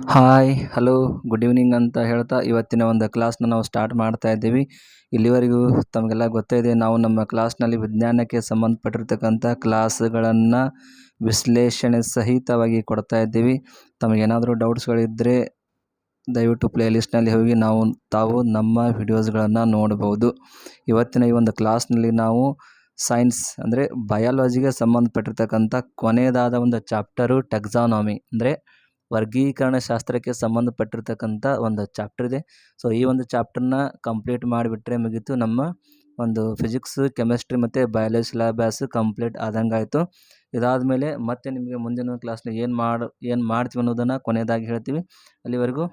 Hi hello good evening ಅಂತ ಹೇಳ್ತಾ ಇವತ್ತಿನ ಒಂದು ಕ್ಲಾಸ್ನ ನಾವು ಸ್ಟಾರ್ಟ್ ಮಾಡ್ತಾ ಇದ್ದೀವಿ. ಇಲ್ಲಿವರೆಗೂ ತಮಗೆಲ್ಲ ಗೊತ್ತೇ ಇದೆ, ನಾವು ನಮ್ಮ ಕ್ಲಾಸ್ನಲ್ಲಿ ವಿಜ್ಞಾನಕ್ಕೆ ಸಂಬಂಧಪಟ್ಟಿರ್ತಕ್ಕಂಥ ಕ್ಲಾಸ್ಗಳನ್ನು ವಿಶ್ಲೇಷಣೆ ಸಹಿತವಾಗಿ ಕೊಡ್ತಾ ಇದ್ದೀವಿ. ತಮಗೇನಾದರೂ ಡೌಟ್ಸ್ಗಳಿದ್ದರೆ ದಯವಿಟ್ಟು ಪ್ಲೇಲಿಸ್ಟ್ನಲ್ಲಿ ಹೋಗಿ ತಾವು ನಮ್ಮ ವಿಡಿಯೋಸ್ಗಳನ್ನು ನೋಡ್ಬೋದು. ಇವತ್ತಿನ ಈ ಒಂದು ಕ್ಲಾಸ್ನಲ್ಲಿ ನಾವು ಸೈನ್ಸ್ ಅಂದರೆ ಬಯಾಲಜಿಗೆ ಸಂಬಂಧಪಟ್ಟಿರ್ತಕ್ಕಂಥ ಕೊನೆಯದಾದ ಒಂದು ಚಾಪ್ಟರು ಟೆಕ್ಸಾನಮಿ ಅಂದರೆ ವರ್ಗೀಕರಣ ಶಾಸ್ತ್ರಕ್ಕೆ ಸಂಬಂಧಪಟ್ಟಿರ್ತಕ್ಕಂಥ ಒಂದು ಚಾಪ್ಟರ್ ಇದೆ. ಸೊ ಈ ಒಂದು ಚಾಪ್ಟರ್ನ ಕಂಪ್ಲೀಟ್ ಮಾಡಿಬಿಟ್ರೆ ಮುಗೀತು, ನಮ್ಮ ಒಂದು ಫಿಸಿಕ್ಸ್, ಕೆಮಿಸ್ಟ್ರಿ ಮತ್ತು ಬಯಾಲಜಿ ಸಿಲೆಬಸ್ ಕಂಪ್ಲೀಟ್ ಆದಂಗೆ ಆಯಿತು. ಇದಾದಮೇಲೆ ಮತ್ತೆ ನಿಮಗೆ ಮುಂದಿನ ಕ್ಲಾಸ್ನ ಏನು ಮಾಡ್ತೀವಿ ಅನ್ನೋದನ್ನು ಕೊನೆಯದಾಗಿ ಹೇಳ್ತೀವಿ. ಅಲ್ಲಿವರೆಗೂ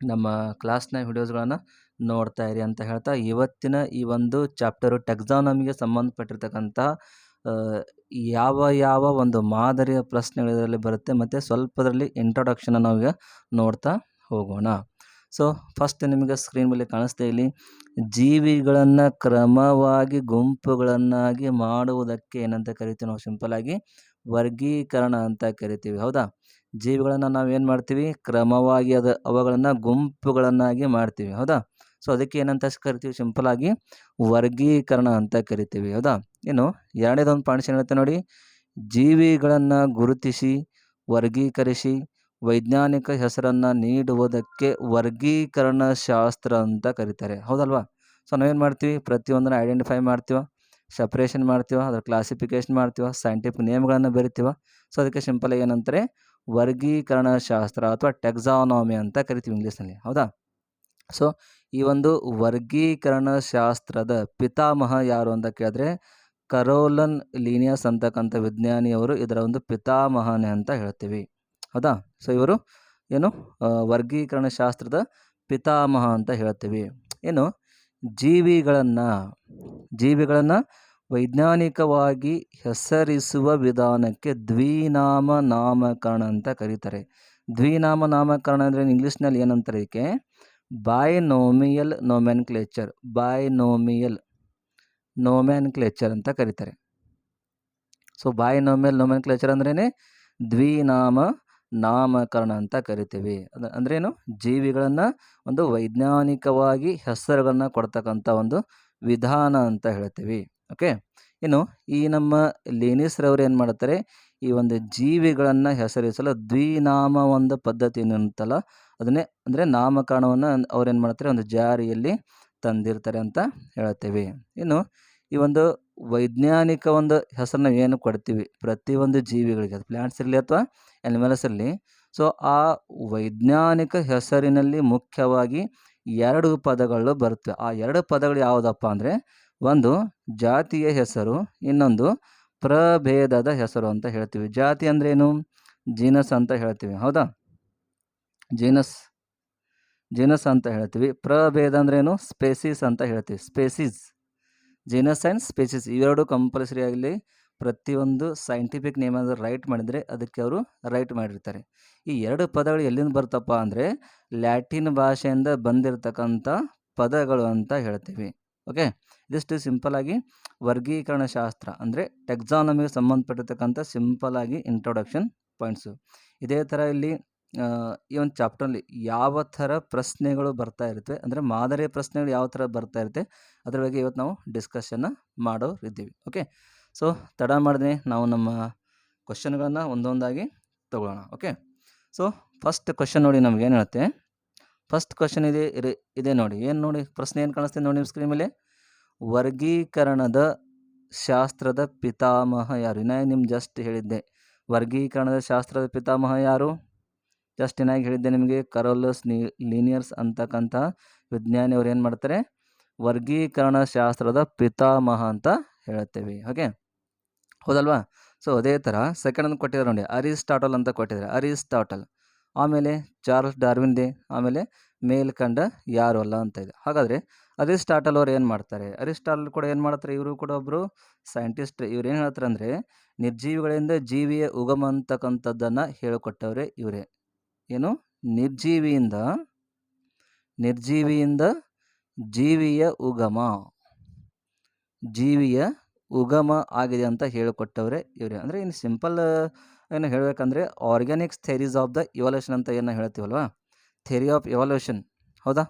ನಮ್ಮ ಕ್ಲಾಸ್ನ ವಿಡಿಯೋಸ್ಗಳನ್ನು ನೋಡ್ತಾ ಇರಿ ಅಂತ ಹೇಳ್ತಾ, ಇವತ್ತಿನ ಈ ಒಂದು ಚಾಪ್ಟರು ಟೆಕ್ಸಾನಮಿಗೆ ಸಂಬಂಧಪಟ್ಟಿರ್ತಕ್ಕಂಥ ಯಾವ ಒಂದು ಮಾದರಿಯ ಪ್ರಶ್ನೆಗಳು ಇದರಲ್ಲಿ ಬರುತ್ತೆ ಮತ್ತು ಸ್ವಲ್ಪದರಲ್ಲಿ ಇಂಟ್ರೊಡಕ್ಷನ್ ನಾವೀಗ ನೋಡ್ತಾ ಹೋಗೋಣ. ಸೊ ಫಸ್ಟ್ ನಿಮಗೆ ಸ್ಕ್ರೀನ್ ಮೇಲೆ ಕಾಣಿಸ್ತಾ ಇಲ್ಲಿ, ಜೀವಿಗಳನ್ನು ಕ್ರಮವಾಗಿ ಗುಂಪುಗಳನ್ನಾಗಿ ಮಾಡುವುದಕ್ಕೆ ಏನಂತ ಕರಿತೀವಿ ನಾವು? ಸಿಂಪಲಾಗಿ ವರ್ಗೀಕರಣ ಅಂತ ಕರಿತೀವಿ, ಹೌದಾ? ಜೀವಿಗಳನ್ನು ನಾವು ಏನು ಮಾಡ್ತೀವಿ? ಕ್ರಮವಾಗಿ ಅವುಗಳನ್ನು ಗುಂಪುಗಳನ್ನಾಗಿ ಮಾಡ್ತೀವಿ, ಹೌದಾ? ಸೊ ಅದಕ್ಕೆ ಏನಂತ ಕರಿತೀವಿ? ಸಿಂಪಲಾಗಿ ವರ್ಗೀಕರಣ ಅಂತ ಕರಿತೀವಿ, ಹೌದಾ? ಇನ್ನು ಎರಡನೇದೊಂದು ಪಾಯಿಂಟ್ಸ್ ಹೇಳುತ್ತೆ ನೋಡಿ, ಜೀವಿಗಳನ್ನು ಗುರುತಿಸಿ ವರ್ಗೀಕರಿಸಿ ವೈಜ್ಞಾನಿಕ ಹೆಸರನ್ನು ನೀಡುವುದಕ್ಕೆ ವರ್ಗೀಕರಣ ಶಾಸ್ತ್ರ ಅಂತ ಕರೀತಾರೆ, ಹೌದಲ್ವಾ? ಸೊ ನಾವೇನು ಮಾಡ್ತೀವಿ? ಪ್ರತಿಯೊಂದನ್ನು ಐಡೆಂಟಿಫೈ ಮಾಡ್ತೀವ, ಸಪ್ರೇಷನ್ ಮಾಡ್ತೀವ, ಅದರ ಕ್ಲಾಸಿಫಿಕೇಶನ್ ಮಾಡ್ತೀವ, ಸೈಂಟಿಫಿಕ್ ನೇಮ್ಗಳನ್ನು ಬರಿತೀವ. ಸೊ ಅದಕ್ಕೆ ಸಿಂಪಲ್ ಏನಂತಾರೆ? ವರ್ಗೀಕರಣ ಶಾಸ್ತ್ರ ಅಥವಾ ಟೆಕ್ಸಾನಮಿ ಅಂತ ಕರಿತೀವಿ ಇಂಗ್ಲೀಷ್ನಲ್ಲಿ, ಹೌದಾ? ಸೊ ಈ ಒಂದು ವರ್ಗೀಕರಣ ಶಾಸ್ತ್ರದ ಪಿತಾಮಹ ಯಾರು ಅಂತ ಕೇಳಿದ್ರೆ ಕರೋಲನ್ ಲೀನಿಯಸ್ ಅಂತಕ್ಕಂಥ ವಿಜ್ಞಾನಿಯವರು ಇದರ ಒಂದು ಪಿತಾಮಹನೇ ಅಂತ ಹೇಳ್ತೀವಿ, ಹೌದಾ? ಸೊ ಇವರು ಏನು ವರ್ಗೀಕರಣ ಶಾಸ್ತ್ರದ ಪಿತಾಮಹ ಅಂತ ಹೇಳ್ತೀವಿ. ಏನು ಜೀವಿಗಳನ್ನು ವೈಜ್ಞಾನಿಕವಾಗಿ ಹೆಸರಿಸುವ ವಿಧಾನಕ್ಕೆ ದ್ವಿನಾಮ ನಾಮಕರಣ ಅಂತ ಕರೀತಾರೆ. ದ್ವಿನಾಮ ನಾಮಕರಣ ಅಂದರೆ ಇಂಗ್ಲೀಷ್ನಲ್ಲಿ ಏನಂತಾರೆ? ಇದಕ್ಕೆ ಬೈನೋಮಿಯಲ್ ನೋಮೆನ್ಕ್ಲೇಚರ್ ಅಂತ ಕರೀತಾರೆ. ಸೊ ಬೈನೋಮಿಯಲ್ ನೋಮೆನ್ಕ್ಲೇಚರ್ ಅಂದ್ರೇ ದ್ವಿನಾಮ ನಾಮಕರಣ ಅಂತ ಕರಿತೀವಿ. ಅಂದ್ರೇನು? ಜೀವಿಗಳನ್ನು ಒಂದು ವೈಜ್ಞಾನಿಕವಾಗಿ ಹೆಸರುಗಳನ್ನ ಕೊಡ್ತಕ್ಕಂಥ ಒಂದು ವಿಧಾನ ಅಂತ ಹೇಳ್ತೀವಿ, ಓಕೆ? ಇನ್ನು ಈ ನಮ್ಮ ಲಿನಿಯಸ್ರವರು ಏನು ಮಾಡ್ತಾರೆ? ಈ ಒಂದು ಜೀವಿಗಳನ್ನು ಹೆಸರಿಸಲು ದ್ವಿನಾಮ ಒಂದು ಪದ್ಧತಿ ಏನುಂಟಲ್ಲ, ಅದನ್ನೇ ಅಂದರೆ ನಾಮಕರಣವನ್ನು ಅವ್ರೇನು ಮಾಡ್ತಾರೆ? ಒಂದು ಜಾರಿಯಲ್ಲಿ ತಂದಿರ್ತಾರೆ ಅಂತ ಹೇಳ್ತೀವಿ. ಇನ್ನು ಈ ಒಂದು ವೈಜ್ಞಾನಿಕ ಒಂದು ಹೆಸರನ್ನ ಏನು ಕೊಡ್ತೀವಿ ಪ್ರತಿಯೊಂದು ಜೀವಿಗಳಿಗೆ, ಅದು ಪ್ಲ್ಯಾಂಟ್ಸ್ ಇರಲಿ ಅಥವಾ ಆ್ಯನಿಮಲ್ಸ್ ಇರಲಿ, ಸೊ ಆ ವೈಜ್ಞಾನಿಕ ಹೆಸರಿನಲ್ಲಿ ಮುಖ್ಯವಾಗಿ 2 ಪದಗಳು ಬರ್ತವೆ. ಆ 2 ಪದಗಳು ಯಾವುದಪ್ಪ ಅಂದರೆ, ಒಂದು ಜಾತಿಯ ಹೆಸರು, ಇನ್ನೊಂದು ಪ್ರಭೇದದ ಹೆಸರು ಅಂತ ಹೇಳ್ತೀವಿ. ಜಾತಿ ಅಂದ್ರೇನು? ಜೀನಸ್ ಅಂತ ಹೇಳ್ತೀವಿ, ಹೌದಾ? ಜೀನಸ್ ಅಂತ ಹೇಳ್ತೀವಿ. ಪ್ರಭೇದ ಅಂದ್ರೇನು? ಸ್ಪೇಸಿಸ್ ಅಂತ ಹೇಳ್ತೀವಿ. ಜೀನಸ್ ಆ್ಯಂಡ್ ಸ್ಪೇಸಿಸ್ ಇವೆರಡು ಕಂಪಲ್ಸರಿ ಆಗಲಿ ಪ್ರತಿಯೊಂದು ಸೈಂಟಿಫಿಕ್ ನೇಮ್ ಅಂದರೆ ರೈಟ್ ಮಾಡಿದರೆ ಅದಕ್ಕೆ ಅವರು ರೈಟ್ ಮಾಡಿರ್ತಾರೆ. ಈ 2 ಪದಗಳು ಎಲ್ಲಿಂದ ಬರ್ತಪ್ಪ ಅಂದರೆ ಲ್ಯಾಟಿನ್ ಭಾಷೆಯಿಂದ ಬಂದಿರತಕ್ಕಂಥ ಪದಗಳು ಅಂತ ಹೇಳ್ತೀವಿ, ಓಕೆ? ಇದಿಷ್ಟು ಸಿಂಪಲಾಗಿ ವರ್ಗೀಕರಣ ಶಾಸ್ತ್ರ ಅಂದರೆ ಟೆಕ್ಸಾನಮಿಗೆ ಸಂಬಂಧಪಟ್ಟಿರ್ತಕ್ಕಂಥ ಸಿಂಪಲಾಗಿ ಇಂಟ್ರೊಡಕ್ಷನ್ ಪಾಯಿಂಟ್ಸು. ಇದೇ ಥರ ಇಲ್ಲಿ ಈ ಒಂದು ಚಾಪ್ಟರ್ನಲ್ಲಿ ಯಾವ ಥರ ಪ್ರಶ್ನೆಗಳು ಬರ್ತಾ ಇರುತ್ತೆ ಅಂದರೆ ಮಾದರಿಯ ಪ್ರಶ್ನೆಗಳು ಯಾವ ಥರ ಬರ್ತಾ ಇರುತ್ತೆ ಅದ್ರ ಬಗ್ಗೆ ಇವತ್ತು ನಾವು ಡಿಸ್ಕಷನ್ನ ಮಾಡೋರಿದ್ದೀವಿ, ಓಕೆ? ಸೊ ತಡ ಮಾಡಿದ್ರೆ ನಾವು ನಮ್ಮ ಕ್ವಶನ್ಗಳನ್ನು ಒಂದೊಂದಾಗಿ ತಗೊಳ್ಳೋಣ, ಓಕೆ? ಸೊ ಫಸ್ಟ್ ಕ್ವಶನ್ ನೋಡಿ, ನಮಗೇನು ಹೇಳುತ್ತೆ? ಫಸ್ಟ್ ಕ್ವಶನ್ ಇದೆ ನೋಡಿ. ಏನು ನೋಡಿ ಪ್ರಶ್ನೆ ಏನು ಕಾಣಿಸ್ತಿದೆ ನೋಡಿ ನಿಮ್ಮ ಸ್ಕ್ರೀನ್ ಮೇಲೆ? ವರ್ಗೀಕರಣದ ಶಾಸ್ತ್ರದ ಪಿತಾಮಹ ಯಾರು? ನಿಮ್ಗೆ ಜಸ್ಟ್ ಹೇಳಿದ್ದೆ, ವರ್ಗೀಕರಣದ ಶಾಸ್ತ್ರದ ಪಿತಾಮಹ ಯಾರು? ಜಸ್ಟ್ ಏನಾಗಿ ಹೇಳಿದ್ದೆ ನಿಮಗೆ, ಕರೋಲಸ್ ಲೀನಿಯರ್ಸ್ ಅಂತಕ್ಕಂಥ ವಿಜ್ಞಾನಿ ಅವ್ರು ಏನು ಮಾಡ್ತಾರೆ? ವರ್ಗೀಕರಣ ಶಾಸ್ತ್ರದ ಪಿತಾಮಹ ಅಂತ ಹೇಳ್ತೇವೆ, ಓಕೆ? ಹೌದಲ್ವಾ? ಸೊ ಅದೇ ಥರ ಸೆಕೆಂಡ್ ಕೊಟ್ಟಿದ್ದಾರೆ ನೋಡಿ, ಅರಿಸ್ಟಾಟಲ್ ಅಂತ ಕೊಟ್ಟಿದ್ದಾರೆ, ಅರಿಸ್ಟಾಟಲ್. ಆಮೇಲೆ ಚಾರ್ಲ್ಸ್ ಡಾರ್ವಿನ್ ಡೆ, ಆಮೇಲೆ ಮೇಲ್ಕಂಡ ಯಾರು ಅಲ್ಲ ಅಂತ ಇದೆ. ಹಾಗಾದರೆ ಅರಿಸ್ಟಾಟಲ್ ಅವ್ರು ಏನು ಮಾಡ್ತಾರೆ? ಅರಿಸ್ಟಾಟಲ್ ಕೂಡ ಏನು ಮಾಡ್ತಾರೆ? ಇವರು ಕೂಡ ಒಬ್ಬರು ಸೈಂಟಿಸ್ಟ್. ಇವ್ರು ಏನು ಹೇಳ್ತಾರೆ ಅಂದರೆ, ನಿರ್ಜೀವಿಗಳಿಂದ ಜೀವಿಯ ಉಗಮ ಅಂತಕ್ಕಂಥದ್ದನ್ನು ಹೇಳಿಕೊಟ್ಟವ್ರೆ ಇವರೇ. ಏನು? ನಿರ್ಜೀವಿಯಿಂದ ಜೀವಿಯ ಉಗಮ ಆಗಿದೆ ಅಂತ ಹೇಳಿಕೊಟ್ಟವ್ರೆ ಇವರೇ. ಅಂದರೆ ಇನ್ನು ಸಿಂಪಲ್ ಏನು ಹೇಳಬೇಕಂದ್ರೆ Organics theories of the evolution ಅಂತ ಏನು ಹೇಳ್ತೀವಲ್ವಾ, ಥೇರಿ ಆಫ್ ಇವಾಲ್ಯೂಷನ್, ಹೌದಾ,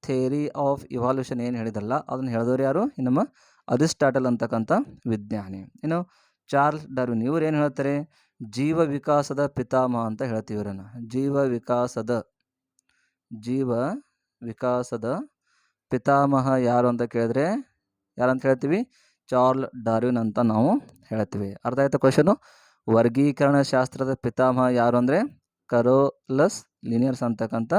ಥೇರಿ ಆಫ್ ಇವಾಲ್ಯೂಷನ್ ಏನು ಹೇಳಿದಲ್ಲ ಅದನ್ನು ಹೇಳಿದವರು ಯಾರು, ನಮ್ಮ ಅರಿಸ್ಟಾಟಲ್ ಅಂತಕ್ಕಂಥ ವಿಜ್ಞಾನಿ. ಇನ್ನು ಚಾರ್ಲ್ಸ್ ಡಾರ್ವಿನ್ ಇವ್ರು ಏನು ಹೇಳ್ತಾರೆ, ಜೀವ ವಿಕಾಸದ ಪಿತಾಮಹ ಅಂತ ಹೇಳ್ತೀವಿ ಇವರನ್ನು. ಜೀವ ವಿಕಾಸದ ಪಿತಾಮಹ ಯಾರು ಅಂತ ಕೇಳಿದ್ರೆ ಯಾರಂತ ಹೇಳ್ತೀವಿ, ಚಾರ್ಲ್ ಡಾರ್ವಿನ್ ಅಂತ ನಾವು ಹೇಳ್ತೀವಿ. ಅರ್ಥ ಆಯ್ತಾ ಕ್ವಶನು. ವರ್ಗೀಕರಣ ಶಾಸ್ತ್ರದ ಪಿತಾಮಹ ಯಾರು ಅಂದರೆ ಕರೋಲಸ್ ಲಿನಿಯರ್ಸ್ ಅಂತಕ್ಕಂಥ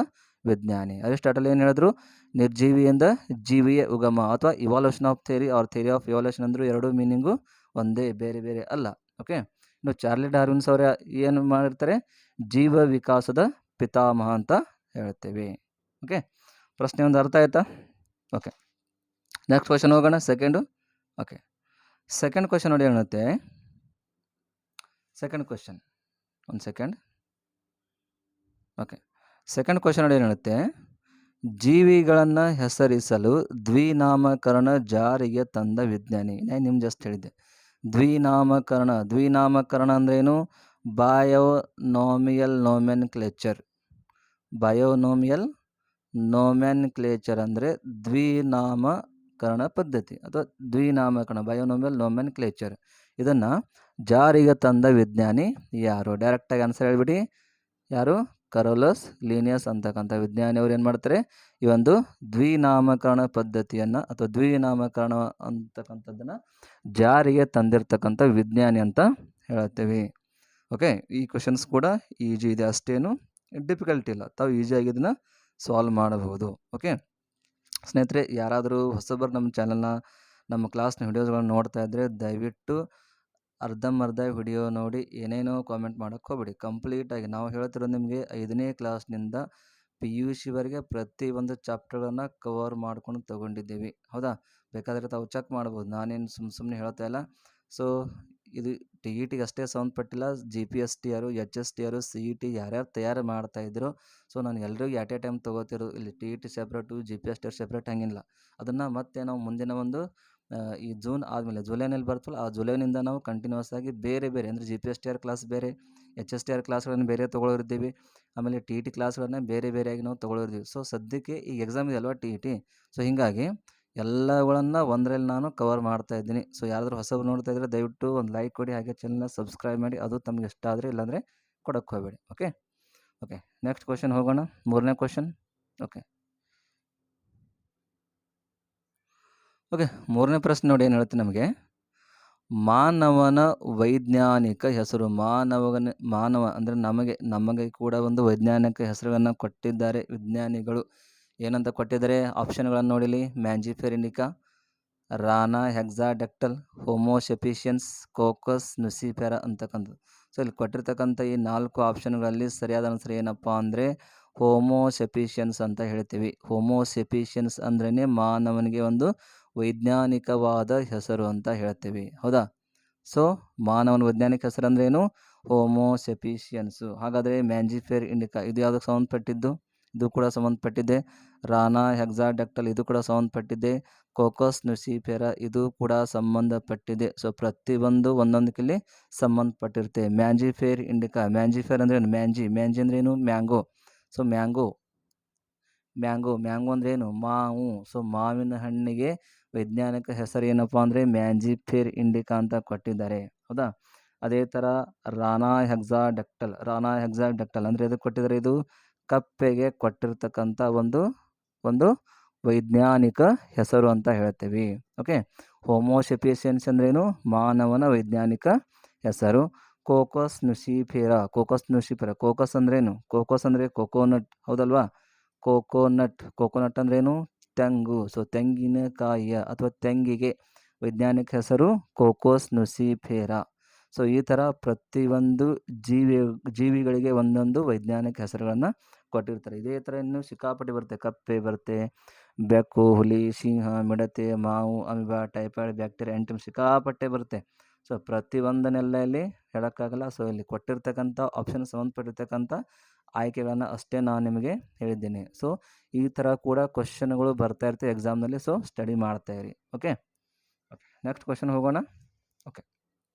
ವಿಜ್ಞಾನಿ. ಅರಿಸ್ಟಾಟಲ್ ಏನು ಹೇಳಿದ್ರು, ನಿರ್ಜೀವಿಯಿಂದ ಜೀವಿಯ ಉಗಮ ಅಥವಾ evolution of theory or theory of evolution ಅಂದರೂ ಎರಡೂ ಮೀನಿಂಗು ಒಂದೇ, ಬೇರೆ ಬೇರೆ ಅಲ್ಲ. ಓಕೆ. ಇನ್ನು ಚಾರ್ಲಿ ಡಾರ್ವಿನ್ಸ್ ಅವರು ಏನು ಮಾಡಿರ್ತಾರೆ, ಜೀವ ವಿಕಾಸದ ಪಿತಾಮಹ ಅಂತ ಹೇಳ್ತೇವೆ. ಓಕೆ, ಪ್ರಶ್ನೆ ಒಂದು ಅರ್ಥ ಆಯ್ತಾ. ಓಕೆ, ನೆಕ್ಸ್ಟ್ ಕ್ವಶನ್ ಹೋಗೋಣ, ಸೆಕೆಂಡು. ಓಕೆ, ಸೆಕೆಂಡ್ ಕ್ವಶನ್ ನೋಡಿ ಹೇಳುತ್ತೆ. ಸೆಕೆಂಡ್ ಕ್ವಶನ್ ಒಂದು ಸೆಕೆಂಡ್. ಓಕೆ, ಸೆಕೆಂಡ್ ಕ್ವಶನ್ ನೋಡಿ ಹೇಳುತ್ತೆ, ಜೀವಿಗಳನ್ನು ಹೆಸರಿಸಲು ದ್ವಿನಾಮಕರಣ ಜಾರಿಗೆ ತಂದ ವಿಜ್ಞಾನಿ. ನಾನು ನಿಮ್ಗೆ ಜಸ್ಟ್ ಹೇಳಿದ್ದೆ ದ್ವಿನಾಮಕರಣ ಅಂದ್ರೇನು, ಬಯೋನೋಮಿಯಲ್ ನೋಮೆನ್ಕ್ಲೇಚರ್ ಅಂದರೆ ದ್ವಿನಾಮಕರಣ ಪದ್ಧತಿ ಅಥವಾ ದ್ವಿನಾಮಕರಣ, ಬಯೋನೋಮಿಯಲ್ ನೋಮೆನ್ಕ್ಲೇಚರ್. ಇದನ್ನು ಜಾರಿಗೆ ತಂದ ವಿಜ್ಞಾನಿ ಯಾರು? ಡೈರೆಕ್ಟಾಗಿ ಆನ್ಸರ್ ಹೇಳ್ಬಿಡಿ. ಯಾರು? ಕರೋಲಸ್ ಲಿನಿಯಸ್ ಅಂತಕ್ಕಂಥ ವಿಜ್ಞಾನಿ ಅವರು ಏನು ಮಾಡ್ತಾರೆ, ಈ ಒಂದು ದ್ವಿನಾಮಕರಣ ಪದ್ಧತಿಯನ್ನು ಅಥವಾ ದ್ವಿನಾಮಕರಣ ಅಂತಕ್ಕಂಥದ್ದನ್ನು ಜಾರಿಗೆ ತಂದಿರತಕ್ಕಂಥ ವಿಜ್ಞಾನಿ ಅಂತ ಹೇಳ್ತೇವೆ. ಓಕೆ, ಈ ಕ್ವಶನ್ಸ್ ಕೂಡ ಈಜಿ ಇದೆ, ಅಷ್ಟೇನು ಡಿಫಿಕಲ್ಟ್ ಇಲ್ಲ, ತಾವು ಈಸಿಯಾಗಿ ಇದನ್ನು ಸಾಲ್ವ್ ಮಾಡಬಹುದು. ಓಕೆ ಸ್ನೇಹಿತರೆ, ಯಾರಾದರೂ ಹೊಸಬರು ನಮ್ಮ ಚಾನಲ್ನ, ನಮ್ಮ ಕ್ಲಾಸ್ನ ವಿಡಿಯೋಸ್ಗಳನ್ನ ನೋಡ್ತಾ ಇದ್ದರೆ ದಯವಿಟ್ಟು ಅರ್ಧಂಬರ್ಧ ವಿಡಿಯೋ ನೋಡಿ ಏನೇನೋ ಕಾಮೆಂಟ್ ಮಾಡೋಕ್ಕೆ ಹೋಗ್ಬೇಡಿ. ಕಂಪ್ಲೀಟಾಗಿ ನಾವು ಹೇಳ್ತಿರೋದು ನಿಮಗೆ 5ನೇ ಕ್ಲಾಸ್ನಿಂದ PUCವರೆಗೆ ಪ್ರತಿಯೊಂದು ಚಾಪ್ಟರ್ಗಳನ್ನು ಕವರ್ ಮಾಡ್ಕೊಂಡು ತೊಗೊಂಡಿದ್ದೀವಿ, ಹೌದಾ. ಬೇಕಾದರೆ ತಾವು ಚೆಕ್ ಮಾಡ್ಬೋದು, ನಾನೇನು ಸುಮ್ಮನೆ ಹೇಳ್ತಾ ಇಲ್ಲ. ಸೊ ಇದು TETಗೆ ಅಷ್ಟೇ ಸಂಬಂಧಪಟ್ಟಿಲ್ಲ, GPSTR, HSTR, CET ಯಾರ್ಯಾರು ತಯಾರು ಮಾಡ್ತಾಯಿದ್ರು, ಸೊ ನಾನು ಎಲ್ಲರಿಗೂ ಎಟ್ ಎ ಟೈಮ್ ತೊಗೋತಿರೋದು. ಇಲ್ಲಿ TET ಸೆಪ್ರೇಟು, GPSTR ಸೆಪ್ರೇಟ್ ಹಂಗಿಲ್ಲ. ಅದನ್ನು ಮತ್ತೆ ನಾವು ಮುಂದಿನ ಒಂದು ಈ ಜೂನ್ ಆದಮೇಲೆ ಜುಲೈನಲ್ಲಿ ಬರ್ತಲ್ಲ, ಆ ಜುಲೈನಿಂದ ನಾವು ಕಂಟಿನ್ಯೂಸ್ ಆಗಿ ಬೇರೆ ಬೇರೆ ಅಂದರೆ GPSTR ಕ್ಲಾಸ್ ಬೇರೆ, HSTR ಕ್ಲಾಸ್ಗಳನ್ನು ಬೇರೆ ತೊಗೊಳಿರ್ತೀವಿ, ಆಮೇಲೆ TET ಕ್ಲಾಸ್ಗಳನ್ನ ಬೇರೆ ಬೇರೆಯಾಗಿ ನಾವು ತೊಗೊಳಿರ್ತೀವಿ. ಸೊ ಸದ್ಯಕ್ಕೆ ಈಗ ಎಕ್ಸಾಮ್ ಇದೆ ಅಲ್ವಾ TET, ಸೊ ಹೀಗಾಗಿ ಎಲ್ಲಗಳನ್ನು ಒಂದರಲ್ಲಿ ನಾನು ಕವರ್ ಮಾಡ್ತಾ ಇದ್ದೀನಿ. ಸೊ ಯಾರಾದರೂ ಹೊಸಬ್ರು ನೋಡ್ತಾ ಇದ್ದರೆ ದಯವಿಟ್ಟು ಒಂದು ಲೈಕ್ ಕೊಡಿ, ಹಾಗೆ ಚಾನಲ್ನ ಸಬ್ಸ್ಕ್ರೈಬ್ ಮಾಡಿ. ಅದು ತಮಗೆ ಇಷ್ಟ ಆದರೆ, ಇಲ್ಲಾಂದರೆ ಕೊಡೋಕ್ಕೆ ಹೋಗಬೇಡಿ. ಓಕೆ, ನೆಕ್ಸ್ಟ್ ಕ್ವಶನ್ ಹೋಗೋಣ, 3ನೇ ಕ್ವಶನ್. ಓಕೆ, 3ನೇ ಪ್ರಶ್ನೆ ನೋಡಿ ಏನು ಹೇಳ್ತೀನಿ ನಮಗೆ, ಮಾನವನ ವೈಜ್ಞಾನಿಕ ಹೆಸರು. ಮಾನವ ಅಂದರೆ ನಮಗೆ ಕೂಡ ಒಂದು ವೈಜ್ಞಾನಿಕ ಹೆಸರುಗಳನ್ನು ಕೊಟ್ಟಿದ್ದಾರೆ ವಿಜ್ಞಾನಿಗಳು. ಏನಂತ ಕೊಟ್ಟಿದ್ದಾರೆ, ಆಪ್ಷನ್ಗಳನ್ನು ನೋಡಿಲಿ. ಮ್ಯಾಂಜಿಫೆರ್ ಇಂಡಿಕಾ, ರಾನಾ ಹೆಕ್ಸಾಡೆಕ್ಟಲ್, ಹೋಮೋಸೆಪಿಷಿಯನ್ಸ್, ಕೋಕಸ್ ನುಸಿಫೆರಾ ಅಂತಕ್ಕಂಥದ್ದು. ಸೊ ಇಲ್ಲಿ ಕೊಟ್ಟಿರ್ತಕ್ಕಂಥ ಈ 4 ಆಪ್ಷನ್ಗಳಲ್ಲಿ ಸರಿಯಾದ ಆನ್ಸರ್ ಏನಪ್ಪ ಅಂದರೆ ಹೋಮೋಸೆಪಿಷಿಯನ್ಸ್ ಅಂತ ಹೇಳ್ತೀವಿ. ಹೋಮೋಸೆಪಿಷಿಯನ್ಸ್ ಅಂದ್ರೇ ಮಾನವನಿಗೆ ಒಂದು ವೈಜ್ಞಾನಿಕವಾದ ಹೆಸರು ಅಂತ ಹೇಳ್ತೀವಿ, ಹೌದಾ. ಸೊ ಮಾನವನ ವೈಜ್ಞಾನಿಕ ಹೆಸರು ಅಂದ್ರೇನು, ಹೋಮೋಸೆಪಿಷಿಯನ್ಸು. ಹಾಗಾದರೆ ಮ್ಯಾಂಜಿಫೆರ್ ಇಂಡಿಕಾ ಇದು ಯಾವುದಕ್ಕೆ ಸಂಬಂಧಪಟ್ಟಿದ್ದು, ಇದು ಕೂಡ ಸಂಬಂಧಪಟ್ಟಿದೆ. ರಾನಾ ಹೆಕ್ಸಾಡೆಕ್ಟಲ್ ಇದು ಕೂಡ ಸಂಬಂಧಪಟ್ಟಿದೆ. ಕೋಕಸ್ ನುಸಿಫೆರಾ ಇದು ಕೂಡ ಸಂಬಂಧಪಟ್ಟಿದೆ. ಸೊ ಪ್ರತಿಯೊಂದು ಒಂದೊಂದಕ್ಕಿಲ್ಲಿ ಸಂಬಂಧಪಟ್ಟಿರುತ್ತೆ. ಮ್ಯಾಂಜಿಫೆರ್ ಇಂಡಿಕಾ, ಮ್ಯಾಂಜಿಫೆರ್ ಅಂದ್ರೆ ಏನು, ಮ್ಯಾಂಜಿ ಅಂದ್ರೇನು, ಮ್ಯಾಂಗೋ. ಸೊ ಮ್ಯಾಂಗೋ ಅಂದ್ರೇನು, ಮಾವು. ಸೊ ಮಾವಿನ ಹಣ್ಣಿಗೆ ವೈಜ್ಞಾನಿಕ ಹೆಸರು ಏನಪ್ಪ ಅಂದರೆ ಮ್ಯಾಂಜಿಫೆರ್ ಇಂಡಿಕಾ ಅಂತ ಕೊಟ್ಟಿದ್ದಾರೆ, ಹೌದಾ. ಅದೇ ಥರ ರಾನಾ ಹೆಕ್ಸಾಡೆಕ್ಟಲ್ ಅಂದರೆ ಎದಕ್ಕೆ ಕೊಟ್ಟಿದ್ದಾರೆ, ಇದು ಕಪ್ಪೆಗೆ ಕೊಟ್ಟಿರ್ತಕ್ಕಂಥ ಒಂದು ವೈಜ್ಞಾನಿಕ ಹೆಸರು ಅಂತ ಹೇಳ್ತೀವಿ. ಓಕೆ, ಹೋಮೋಸೆಪಿಷಿಯನ್ಸ್ ಅಂದ್ರೇನು, ಮಾನವನ ವೈಜ್ಞಾನಿಕ ಹೆಸರು. ಕೋಕಸ್ ನುಸಿಫೆರಾ ಕೋಕಸ್ ಅಂದ್ರೇನು, ಕೋಕಸ್ ಅಂದರೆ ಕೋಕೋನಟ್, ಹೌದಲ್ವಾ. ಕೋಕೋನಟ್ ಅಂದ್ರೇನು, ತೆಂಗು. ಸೊ ತೆಂಗಿನಕಾಯಿಯ ಅಥವಾ ತೆಂಗಿಗೆ ವೈಜ್ಞಾನಿಕ ಹೆಸರು ಕೋಕಸ್ ನುಸಿಫೆರಾ. ಸೊ ಈ ಥರ ಪ್ರತಿಯೊಂದು ಜೀವಿಗಳಿಗೆ ಒಂದೊಂದು ವೈಜ್ಞಾನಿಕ ಹೆಸರುಗಳನ್ನು ಕೊಟ್ಟಿರ್ತಾರೆ. ಇದೇ ಥರ ಇನ್ನು ಸಿಕ್ಕಾಪಟ್ಟೆ ಬರುತ್ತೆ. ಕಪ್ಪೆ ಬರುತ್ತೆ, ಬೆಕ್ಕು, ಹುಲಿ, ಸಿಂಹ, ಮಿಡತೆ, ಮಾವು, ಅಮೀಬಾ, ಟೈಫಾಯ್ಡ್, ಬ್ಯಾಕ್ಟೀರಿಯಾ, ಎಂಟಿಮ್ ಸಿಕ್ಕಾಪಟ್ಟೆ ಬರುತ್ತೆ. ಸೊ ಪ್ರತಿಯೊಂದನ್ನೆಲ್ಲ ಇಲ್ಲಿ ಹೇಳೋಕ್ಕಾಗಲ್ಲ. ಸೊ ಇಲ್ಲಿ ಕೊಟ್ಟಿರ್ತಕ್ಕಂಥ ಆಪ್ಷನ್ ಸಂಬಂಧಪಟ್ಟಿರ್ತಕ್ಕಂಥ ಆಯ್ಕೆಗಳನ್ನು ಅಷ್ಟೇ ನಾನು ನಿಮಗೆ ಹೇಳಿದ್ದೇನೆ. ಸೊ ಈ ಥರ ಕೂಡ ಕ್ವಶನ್ಗಳು ಬರ್ತಾ ಇರ್ತವೆ ಎಕ್ಸಾಮ್ನಲ್ಲಿ. ಸೊ ಸ್ಟಡಿ ಮಾಡ್ತಾ ಇರಿ. ಓಕೆ, ನೆಕ್ಸ್ಟ್ ಕ್ವಶನ್ ಹೋಗೋಣ. ಓಕೆ,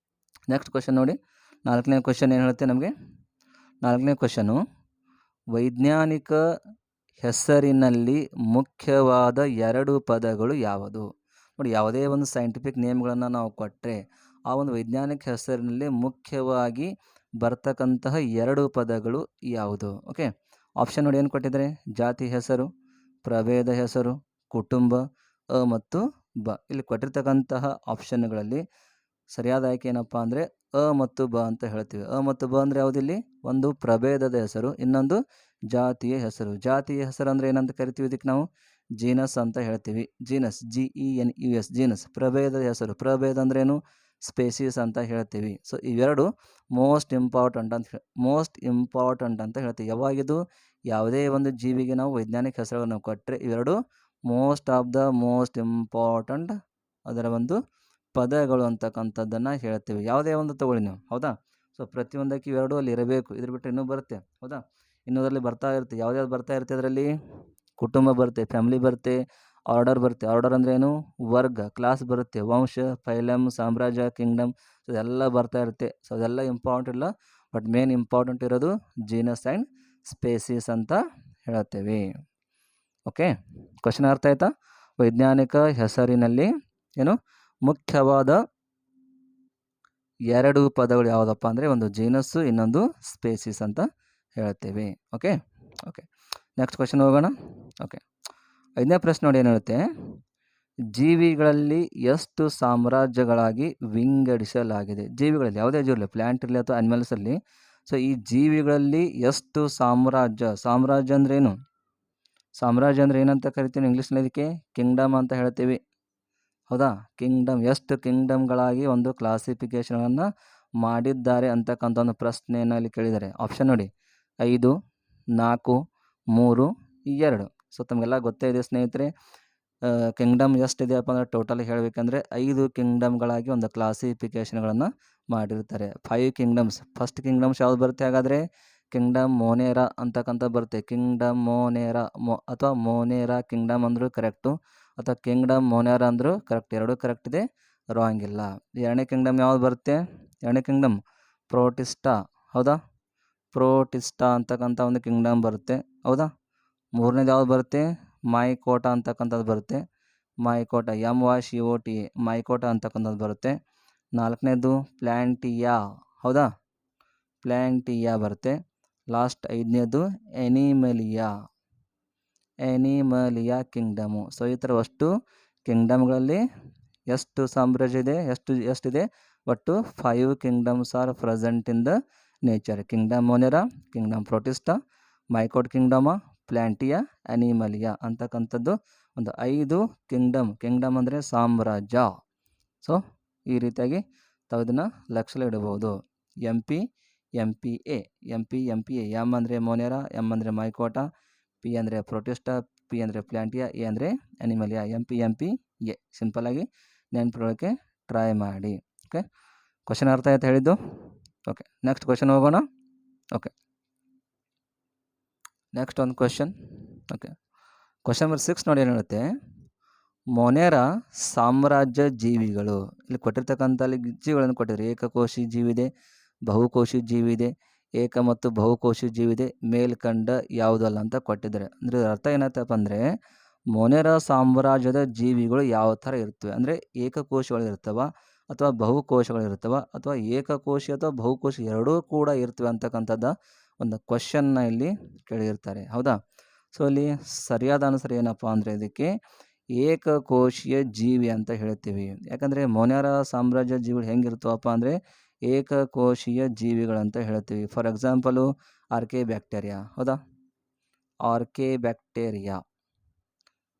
ನೆಕ್ಸ್ಟ್ ಕ್ವಶನ್ ನೋಡಿ, 4ನೇ ಕ್ವೆಶ್ಚನ್ ಏನು ಹೇಳುತ್ತೆ ನಮಗೆ? 4ನೇ ಕ್ವೆಶ್ಚನು, ವೈಜ್ಞಾನಿಕ ಹೆಸರಿನಲ್ಲಿ ಮುಖ್ಯವಾದ 2 ಪದಗಳು ಯಾವುದು? ನೋಡಿ, ಯಾವುದೇ ಒಂದು ಸೈಂಟಿಫಿಕ್ ನೇಮ್ಗಳನ್ನು ನಾವು ಕೊಟ್ಟರೆ ಆ ಒಂದು ವೈಜ್ಞಾನಿಕ ಹೆಸರಿನಲ್ಲಿ ಮುಖ್ಯವಾಗಿ ಬರ್ತಕ್ಕಂತಹ 2 ಪದಗಳು ಯಾವುದು? ಓಕೆ, ಆಪ್ಷನ್ ನೋಡಿ ಏನು ಕೊಟ್ಟಿದ್ದಾರೆ? ಜಾತಿ ಹೆಸರು, ಪ್ರಭೇದ ಹೆಸರು, ಕುಟುಂಬ, ಅ ಮತ್ತು ಬ. ಇಲ್ಲಿ ಕೊಟ್ಟಿರ್ತಕ್ಕಂತಹ ಆಪ್ಷನ್ಗಳಲ್ಲಿ ಸರಿಯಾದ ಆಯ್ಕೆ ಏನಪ್ಪ ಅಂದರೆ ಅ ಮತ್ತು ಬ ಅಂತ ಹೇಳ್ತೀವಿ. ಅ ಮತ್ತು ಬ ಅಂದರೆ ಯಾವುದಿಲ್ಲಿ? ಒಂದು ಪ್ರಭೇದದ ಹೆಸರು, ಇನ್ನೊಂದು ಜಾತಿಯ ಹೆಸರು. ಜಾತಿಯ ಹೆಸರು ಅಂದರೆ ಏನಂತ ಕರಿತೀವಿ? ಇದಕ್ಕೆ ನಾವು ಜೀನಸ್ ಅಂತ ಹೇಳ್ತೀವಿ. Genus, GENUS, genus. ಪ್ರಭೇದದ ಹೆಸರು, ಪ್ರಭೇದ ಅಂದ್ರೇನು? ಸ್ಪೇಸೀಸ್ ಅಂತ ಹೇಳ್ತೀವಿ. ಸೊ ಇವೆರಡು ಮೋಸ್ಟ್ ಇಂಪಾರ್ಟೆಂಟ್ ಅಂತ ಹೇಳ್ತೀವಿ. ಯಾವಾಗಿದು? ಯಾವುದೇ ಒಂದು ಜೀವಿಗೆ ನಾವು ವೈಜ್ಞಾನಿಕ ಹೆಸರುಗಳನ್ನು ಕೊಟ್ಟರೆ ಇವೆರಡು ಮೋಸ್ಟ್ ಇಂಪಾರ್ಟೆಂಟ್ ಅದರ ಒಂದು ಪದಗಳು ಅಂತಕ್ಕಂಥದ್ದನ್ನು ಹೇಳ್ತೀವಿ. ಯಾವುದೇ ಒಂದು ತಗೊಳ್ಳಿ ನೀವು, ಹೌದಾ? ಸೊ ಪ್ರತಿಯೊಂದಕ್ಕೆ ಇವೆರಡು ಅಲ್ಲಿ ಇರಬೇಕು. ಇದ್ರ ಬಿಟ್ಟರೆ ಇನ್ನೂ ಬರುತ್ತೆ, ಹೌದಾ? ಇನ್ನೋದರಲ್ಲಿ ಬರ್ತಾ ಇರುತ್ತೆ. ಯಾವ್ದು ಬರ್ತಾ ಇರುತ್ತೆ ಅದರಲ್ಲಿ? ಕುಟುಂಬ ಬರುತ್ತೆ, ಫ್ಯಾಮಿಲಿ ಬರುತ್ತೆ, ಆರ್ಡರ್ ಬರುತ್ತೆ. ಆರ್ಡರ್ ಅಂದರೆ ಏನು? ವರ್ಗ, ಕ್ಲಾಸ್ ಬರುತ್ತೆ, ವಂಶ, ಫೈಲಮ್, ಸಾಮ್ರಾಜ್ಯ, ಕಿಂಗ್ಡಮ್. ಸೊ ಇದೆಲ್ಲ ಬರ್ತಾ ಇರುತ್ತೆ. ಸೊ ಅದೆಲ್ಲ ಇಂಪಾರ್ಟೆಂಟ್ ಇಲ್ಲ, ಬಟ್ ಮೇನ್ ಇಂಪಾರ್ಟೆಂಟ್ ಇರೋದು ಜೀನಸ್ ಆ್ಯಂಡ್ ಸ್ಪೇಸೀಸ್ ಅಂತ ಹೇಳ್ತೇವೆ. ಓಕೆ, ಕ್ವಶನ್ ಅರ್ಥ ಆಯ್ತಾ? ವೈಜ್ಞಾನಿಕ ಹೆಸರಿನಲ್ಲಿ ಏನು ಮುಖ್ಯವಾದ 2 ಪದಗಳು ಯಾವುದಪ್ಪ ಅಂದರೆ ಒಂದು ಜೀನಸ್ಸು, ಇನ್ನೊಂದು ಸ್ಪೇಸೀಸ್ ಅಂತ ಹೇಳ್ತೇವೆ. ಓಕೆ, ನೆಕ್ಸ್ಟ್ ಕ್ವಶನ್ ಹೋಗೋಣ. ಓಕೆ, 5ನೇ ಪ್ರಶ್ನೆ ನೋಡಿ ಏನು ಹೇಳುತ್ತೆ? ಜೀವಿಗಳಲ್ಲಿ ಎಷ್ಟು ಸಾಮ್ರಾಜ್ಯಗಳಾಗಿ ವಿಂಗಡಿಸಲಾಗಿದೆ? ಜೀವಿಗಳಲ್ಲಿ ಯಾವುದೇ ಜೀವಿರಲಿ, ಪ್ಲ್ಯಾಂಟ್ ಇರಲಿ ಅಥವಾ ಅನಿಮಲ್ಸಲ್ಲಿ. ಸೊ ಈ ಜೀವಿಗಳಲ್ಲಿ ಎಷ್ಟು ಸಾಮ್ರಾಜ್ಯ ಅಂದ್ರೇನು? ಸಾಮ್ರಾಜ್ಯ ಅಂದರೆ ಏನಂತ ಕರಿತೀವಿ ಇಂಗ್ಲೀಷ್ನಲ್ಲಿ? ಇದಕ್ಕೆ ಕಿಂಗ್ಡಮ್ ಅಂತ ಹೇಳ್ತೀವಿ, ಹೌದಾ? ಕಿಂಗ್ಡಮ್, ಎಷ್ಟು ಕಿಂಗ್ಡಮ್ಗಳಾಗಿ ಒಂದು ಕ್ಲಾಸಿಫಿಕೇಷನನ್ನು ಮಾಡಿದ್ದಾರೆ ಅಂತಕ್ಕಂಥ ಒಂದು ಪ್ರಶ್ನೆಯನ್ನು ಅಲ್ಲಿ ಕೇಳಿದ್ದಾರೆ. ಆಪ್ಷನ್ ನೋಡಿ: 5, 4, 3, 2. ಸೊ ತಮಗೆಲ್ಲ ಗೊತ್ತೇ ಇದೆ ಸ್ನೇಹಿತರೆ, ಕಿಂಗ್ಡಮ್ ಎಷ್ಟಿದೆಯಪ್ಪ ಅಂದರೆ ಟೋಟಲ್ ಹೇಳಬೇಕಂದ್ರೆ 5 ಕಿಂಗ್ಡಮ್ಗಳಾಗಿ ಒಂದು ಕ್ಲಾಸಿಫಿಕೇಷನ್ಗಳನ್ನು ಮಾಡಿರ್ತಾರೆ. 5 ಕಿಂಗ್ಡಮ್ಸ್. ಫಸ್ಟ್ ಕಿಂಗ್ಡಮ್ಸ್ ಯಾವ್ದು ಬರುತ್ತೆ ಹಾಗಾದರೆ? ಕಿಂಗ್ಡಮ್ ಮೋನೇರಾ ಅಂತಕ್ಕಂಥ ಬರುತ್ತೆ. ಕಿಂಗ್ಡಮ್ ಮೋನೇರಾ ಅಥವಾ ಮೋನೇರಾ ಕಿಂಗ್ಡಮ್ ಅಂದರೂ ಕರೆಕ್ಟು, ಅಥವಾ ಕಿಂಗ್ಡಮ್ ಮೋನೇರಾ ಅಂದರೂ ಕರೆಕ್ಟ್. ಎರಡೂ ಕರೆಕ್ಟ್ ಇದೆ, ರಾಂಗ್ ಇಲ್ಲ. 2ನೇ ಕಿಂಗ್ಡಮ್ ಯಾವ್ದು ಬರುತ್ತೆ? 2ನೇ ಕಿಂಗ್ಡಮ್ ಪ್ರೋಟಿಸ್ಟಾ, ಹೌದಾ? ಪ್ರೋಟಿಸ್ಟಾ ಅಂತಕ್ಕಂಥ ಒಂದು ಕಿಂಗ್ಡಮ್ ಬರುತ್ತೆ, ಹೌದಾ? 3ನೇದು ಯಾವ್ದು ಬರುತ್ತೆ? ಮೈಕೋಟಾ ಅಂತಕ್ಕಂಥದ್ದು ಬರುತ್ತೆ. ಮೈಕೋಟಾ, MYCOTA, ಮೈಕೋಟಾ ಅಂತಕ್ಕಂಥದ್ದು ಬರುತ್ತೆ. 4ನೇದು ಪ್ಲ್ಯಾಂಟಿಯಾ, ಹೌದಾ? ಪ್ಲ್ಯಾಂಟಿಯಾ ಬರುತ್ತೆ. ಲಾಸ್ಟ್ 5ನೇದು ಎನಿಮಲಿಯಾ ಕಿಂಗ್ಡಮು. ಸೊ ಈ ಥರ ಅಷ್ಟು ಕಿಂಗ್ಡಮ್ಗಳಲ್ಲಿ ಎಷ್ಟು ಸಾಮ್ರಾಜ್ಯ ಇದೆ? ಎಷ್ಟಿದೆ? ಒಟ್ಟು 5 kingdoms are present in the nature. Kingdom Monera, kingdom Protista, Mycota kingdom, Plantae, Animalia ಅಂತಕ್ಕಂಥದ್ದು ಒಂದು 5 ಕಿಂಗ್ಡಮ್ ಅಂದರೆ ಸಾಮ್ರಾಜ್ಯ. ಸೊ ಈ ರೀತಿಯಾಗಿ ತಾವು ಇದನ್ನು ಲಕ್ಷ್ಯದಲ್ಲಿ ಇಡಬಹುದು. MPA. ಎಮ್ ಅಂದರೆ ಮೋನೇರಾ, ಎಮ್ ಅಂದರೆ ಮೈಕೋಟಾ, P ಅಂದರೆ ಪ್ರೋಟಿಸ್ಟಾ, P ಅಂದರೆ ಪ್ಲ್ಯಾಂಟಿಯಾ, A ಅಂದರೆ ಅನಿಮಲಿಯಾ. MPA ಸಿಂಪಲ್ಲಾಗಿ ನೆನಪಿಡೋಕ್ಕೆ ಟ್ರೈ ಮಾಡಿ. ಓಕೆ, ಕ್ವಶನ್ ಅರ್ಥ ಆಯ್ತು ಹೇಳಿದ್ದು? ಓಕೆ, ನೆಕ್ಸ್ಟ್ ಕ್ವಶನ್ ಹೋಗೋಣ. ಓಕೆ, ನೆಕ್ಸ್ಟ್ ಒಂದು ಕ್ವಶನ್. ಓಕೆ, ಕ್ವಶನ್ ನಂಬರ್ 6 ನೋಡಿ ಏನು ಹೇಳುತ್ತೆ? ಮೊನೇರಾ ಸಾಮ್ರಾಜ್ಯ ಜೀವಿಗಳು. ಇಲ್ಲಿ ಕೊಟ್ಟಿರ್ತಕ್ಕಂಥ ಜೀವಿಗಳನ್ನು ಕೊಟ್ಟಿದ್ದಾರೆ. ಏಕಕೋಶಿ ಜೀವಿದೆ, ಬಹುಕೋಶಿ ಜೀವಿದೆ, ಏಕ ಮತ್ತು ಬಹುಕೋಶಿ ಜೀವಿದೆ, ಮೇಲ್ಕಂಡ ಯಾವುದಲ್ಲ ಅಂತ ಕೊಟ್ಟಿದ್ದಾರೆ. ಅಂದರೆ ಅರ್ಥ ಏನಾಯ್ತಪ್ಪ ಅಂದರೆ, ಮೊನೇರಾ ಸಾಮ್ರಾಜ್ಯದ ಜೀವಿಗಳು ಯಾವ ಥರ ಇರ್ತವೆ ಅಂದರೆ ಏಕಕೋಶಗಳಿರ್ತವ ಅಥವಾ ಬಹುಕೋಶಗಳಿರ್ತವ ಅಥವಾ ಏಕಕೋಶಿ ಅಥವಾ ಬಹುಕೋಶಿ ಎರಡೂ ಕೂಡ ಇರ್ತವೆ ಅಂತಕ್ಕಂಥದ್ದು ಒಂದು ಕ್ವಶನ್ನ ಇಲ್ಲಿ ಕೇಳಿರ್ತಾರೆ, ಹೌದಾ? ಸೊ ಅಲ್ಲಿ ಸರಿಯಾದ ಆನ್ಸರ್ ಏನಪ್ಪ ಅಂದರೆ ಇದಕ್ಕೆ ಏಕಕೋಶೀಯ ಜೀವಿ ಅಂತ ಹೇಳ್ತೀವಿ. ಯಾಕಂದರೆ ಮೊನೇರಾ ಸಾಮ್ರಾಜ್ಯ ಜೀವಿಗಳು ಹೆಂಗಿರ್ತವಪ್ಪ ಅಂದರೆ ಏಕಕೋಶೀಯ ಜೀವಿಗಳಂತ ಹೇಳ್ತೀವಿ. ಫಾರ್ ಎಕ್ಸಾಂಪಲು ಆರ್ಕೆ ಬ್ಯಾಕ್ಟೀರಿಯಾ, ಹೌದಾ? ಆರ್ಕೆ ಬ್ಯಾಕ್ಟೀರಿಯಾ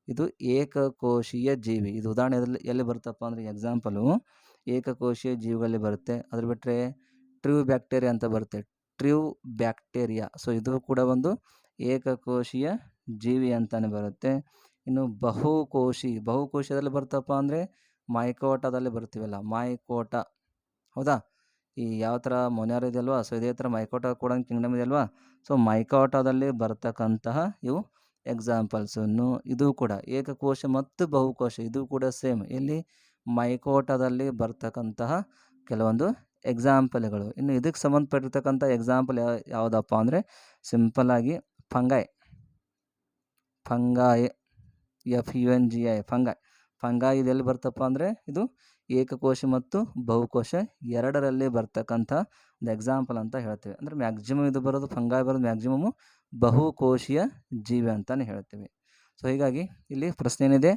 ಇದು ಏಕಕೋಶೀಯ ಜೀವಿ. ಇದು ಉದಾಹರಣೆ ಎಲ್ಲಿ ಬರುತ್ತಪ್ಪ ಅಂದರೆ ಎಕ್ಸಾಂಪಲು ಏಕಕೋಶೀಯ ಜೀವಿಗಳಲ್ಲಿ ಬರುತ್ತೆ. ಅದ್ರ ಬಿಟ್ಟರೆ ಟ್ರೂ ಬ್ಯಾಕ್ಟೀರಿಯಾ ಅಂತ ಬರುತ್ತೆ, ಟ್ರೂ ಬ್ಯಾಕ್ಟೀರಿಯಾ. ಸೊ ಇದು ಕೂಡ ಒಂದು ಏಕಕೋಶೀಯ ಜೀವಿ ಅಂತಲೇ ಬರುತ್ತೆ. ಇನ್ನು ಬಹುಕೋಶದಲ್ಲಿ ಬರ್ತಪ್ಪ ಅಂದರೆ ಮೈಕೋಟಾದಲ್ಲಿ ಬರ್ತೀವಲ್ಲ, ಮೈಕೋಟಾ, ಹೌದಾ? ಈ ಯಾವ ಥರ ಮೊನೇರಾ ಇದೆ ಅಲ್ವಾ, ಸೊ ಇದೇ ಥರ ಮೈಕೋಟಾ ಕೂಡ ಕಿಂಗ್ಡಮ್ ಇದೆ ಅಲ್ವಾ. ಸೊ ಮೈಕೋಟಾದಲ್ಲಿ ಬರ್ತಕ್ಕಂತಹ ಇವು ಎಕ್ಸಾಂಪಲ್ಸನ್ನು. ಇದು ಕೂಡ ಏಕಕೋಶ ಮತ್ತು ಬಹುಕೋಶ, ಇದು ಕೂಡ ಸೇಮ್. ಇಲ್ಲಿ ಮೈಕೋಟಾದಲ್ಲಿ ಬರ್ತಕ್ಕಂತಹ ಕೆಲವೊಂದು ಎಕ್ಸಾಂಪಲ್ಗಳು. ಇನ್ನು ಇದಕ್ಕೆ ಸಂಬಂಧಪಟ್ಟಿರ್ತಕ್ಕಂಥ ಎಕ್ಸಾಂಪಲ್ ಯಾವುದಪ್ಪ ಅಂದರೆ ಸಿಂಪಲ್ಲಾಗಿ ಫಂಗಾಯ್ FUNGI ಫಂಗಾಯ್ ಇದೆಲ್ಲಿ ಬರ್ತಪ್ಪ ಅಂದರೆ ಇದು ಏಕಕೋಶ ಮತ್ತು ಬಹುಕೋಶ ಎರಡರಲ್ಲಿ ಬರ್ತಕ್ಕಂಥ ಒಂದು ಎಕ್ಸಾಂಪಲ್ ಅಂತ ಹೇಳ್ತೀವಿ. ಅಂದರೆ ಮ್ಯಾಕ್ಸಿಮಮ್ ಇದು ಬರೋದು ಫಂಗಾಯ್ ಬರೋದು ಮ್ಯಾಕ್ಸಿಮಮು ಬಹುಕೋಶೀಯ ಜೀವಿ ಅಂತಲೇ ಹೇಳ್ತೀವಿ. ಸೊ ಹೀಗಾಗಿ ಇಲ್ಲಿ ಪ್ರಶ್ನೆ ಏನಿದೆ,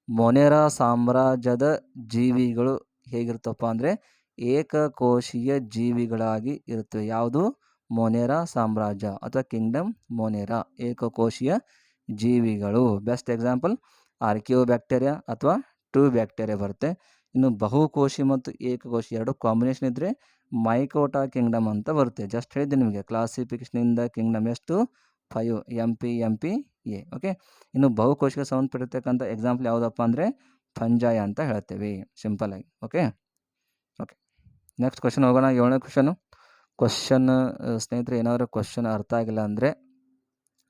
ಮೊನೆರಾ ಸಾಮ್ರಾಜ್ಯದ ಜೀವಿಗಳು ಹೇಗಿರ್ತಪ್ಪ ಅಂದರೆ ಏಕಕೋಶೀಯ ಜೀವಿಗಳಾಗಿ ಇರುತ್ತವೆ. ಯಾವುದು? ಮೊನೆರಾ ಸಾಮ್ರಾಜ್ಯ ಅಥವಾ ಕಿಂಗ್ಡಮ್ ಮೊನೆರಾ, ಏಕಕೋಶೀಯ ಜೀವಿಗಳು. ಬೆಸ್ಟ್ ಎಕ್ಸಾಂಪಲ್ ಆರ್ಕಿಯೋಬ್ಯಾಕ್ಟೀರಿಯಾ ಅಥವಾ ಬ್ಯಾಕ್ಟೀರಿಯಾ ಬರುತ್ತೆ. ಇನ್ನು ಬಹುಕೋಶಿ ಮತ್ತು ಏಕಕೋಶಿ ಎರಡು ಕಾಂಬಿನೇಷನ್ ಇದ್ದರೆ ಮೈಕೋಟಾ ಕಿಂಗ್ಡಮ್ ಅಂತ ಬರುತ್ತೆ. ಜಸ್ಟ್ ಹೇಳಿದ್ದೆ ನಿಮಗೆ ಕ್ಲಾಸಿಫಿಕೇಷನಿಂದ ಕಿಂಗ್ಡಮ್ ಎಷ್ಟು 5 MP ಓಕೆ. ಇನ್ನು ಬಹುಕೋಶಿಗೆ ಸಂಬಂಧಪಟ್ಟಿರ್ತಕ್ಕಂಥ ಎಕ್ಸಾಂಪಲ್ ಯಾವುದಪ್ಪ ಅಂದರೆ ಫಂಜಾಯ ಅಂತ ಹೇಳ್ತೇವೆ ಸಿಂಪಲ್ಲಾಗಿ. ಓಕೆ. ನೆಕ್ಸ್ಟ್ ಕ್ವಶನ್ ಹೋಗೋಣ. 7ನೇ ಕ್ವಶನ್ ಸ್ನೇಹಿತರೆ, ಏನಾದರೂ ಕ್ವಶನ್ ಅರ್ಥ ಆಗಿಲ್ಲ ಅಂದರೆ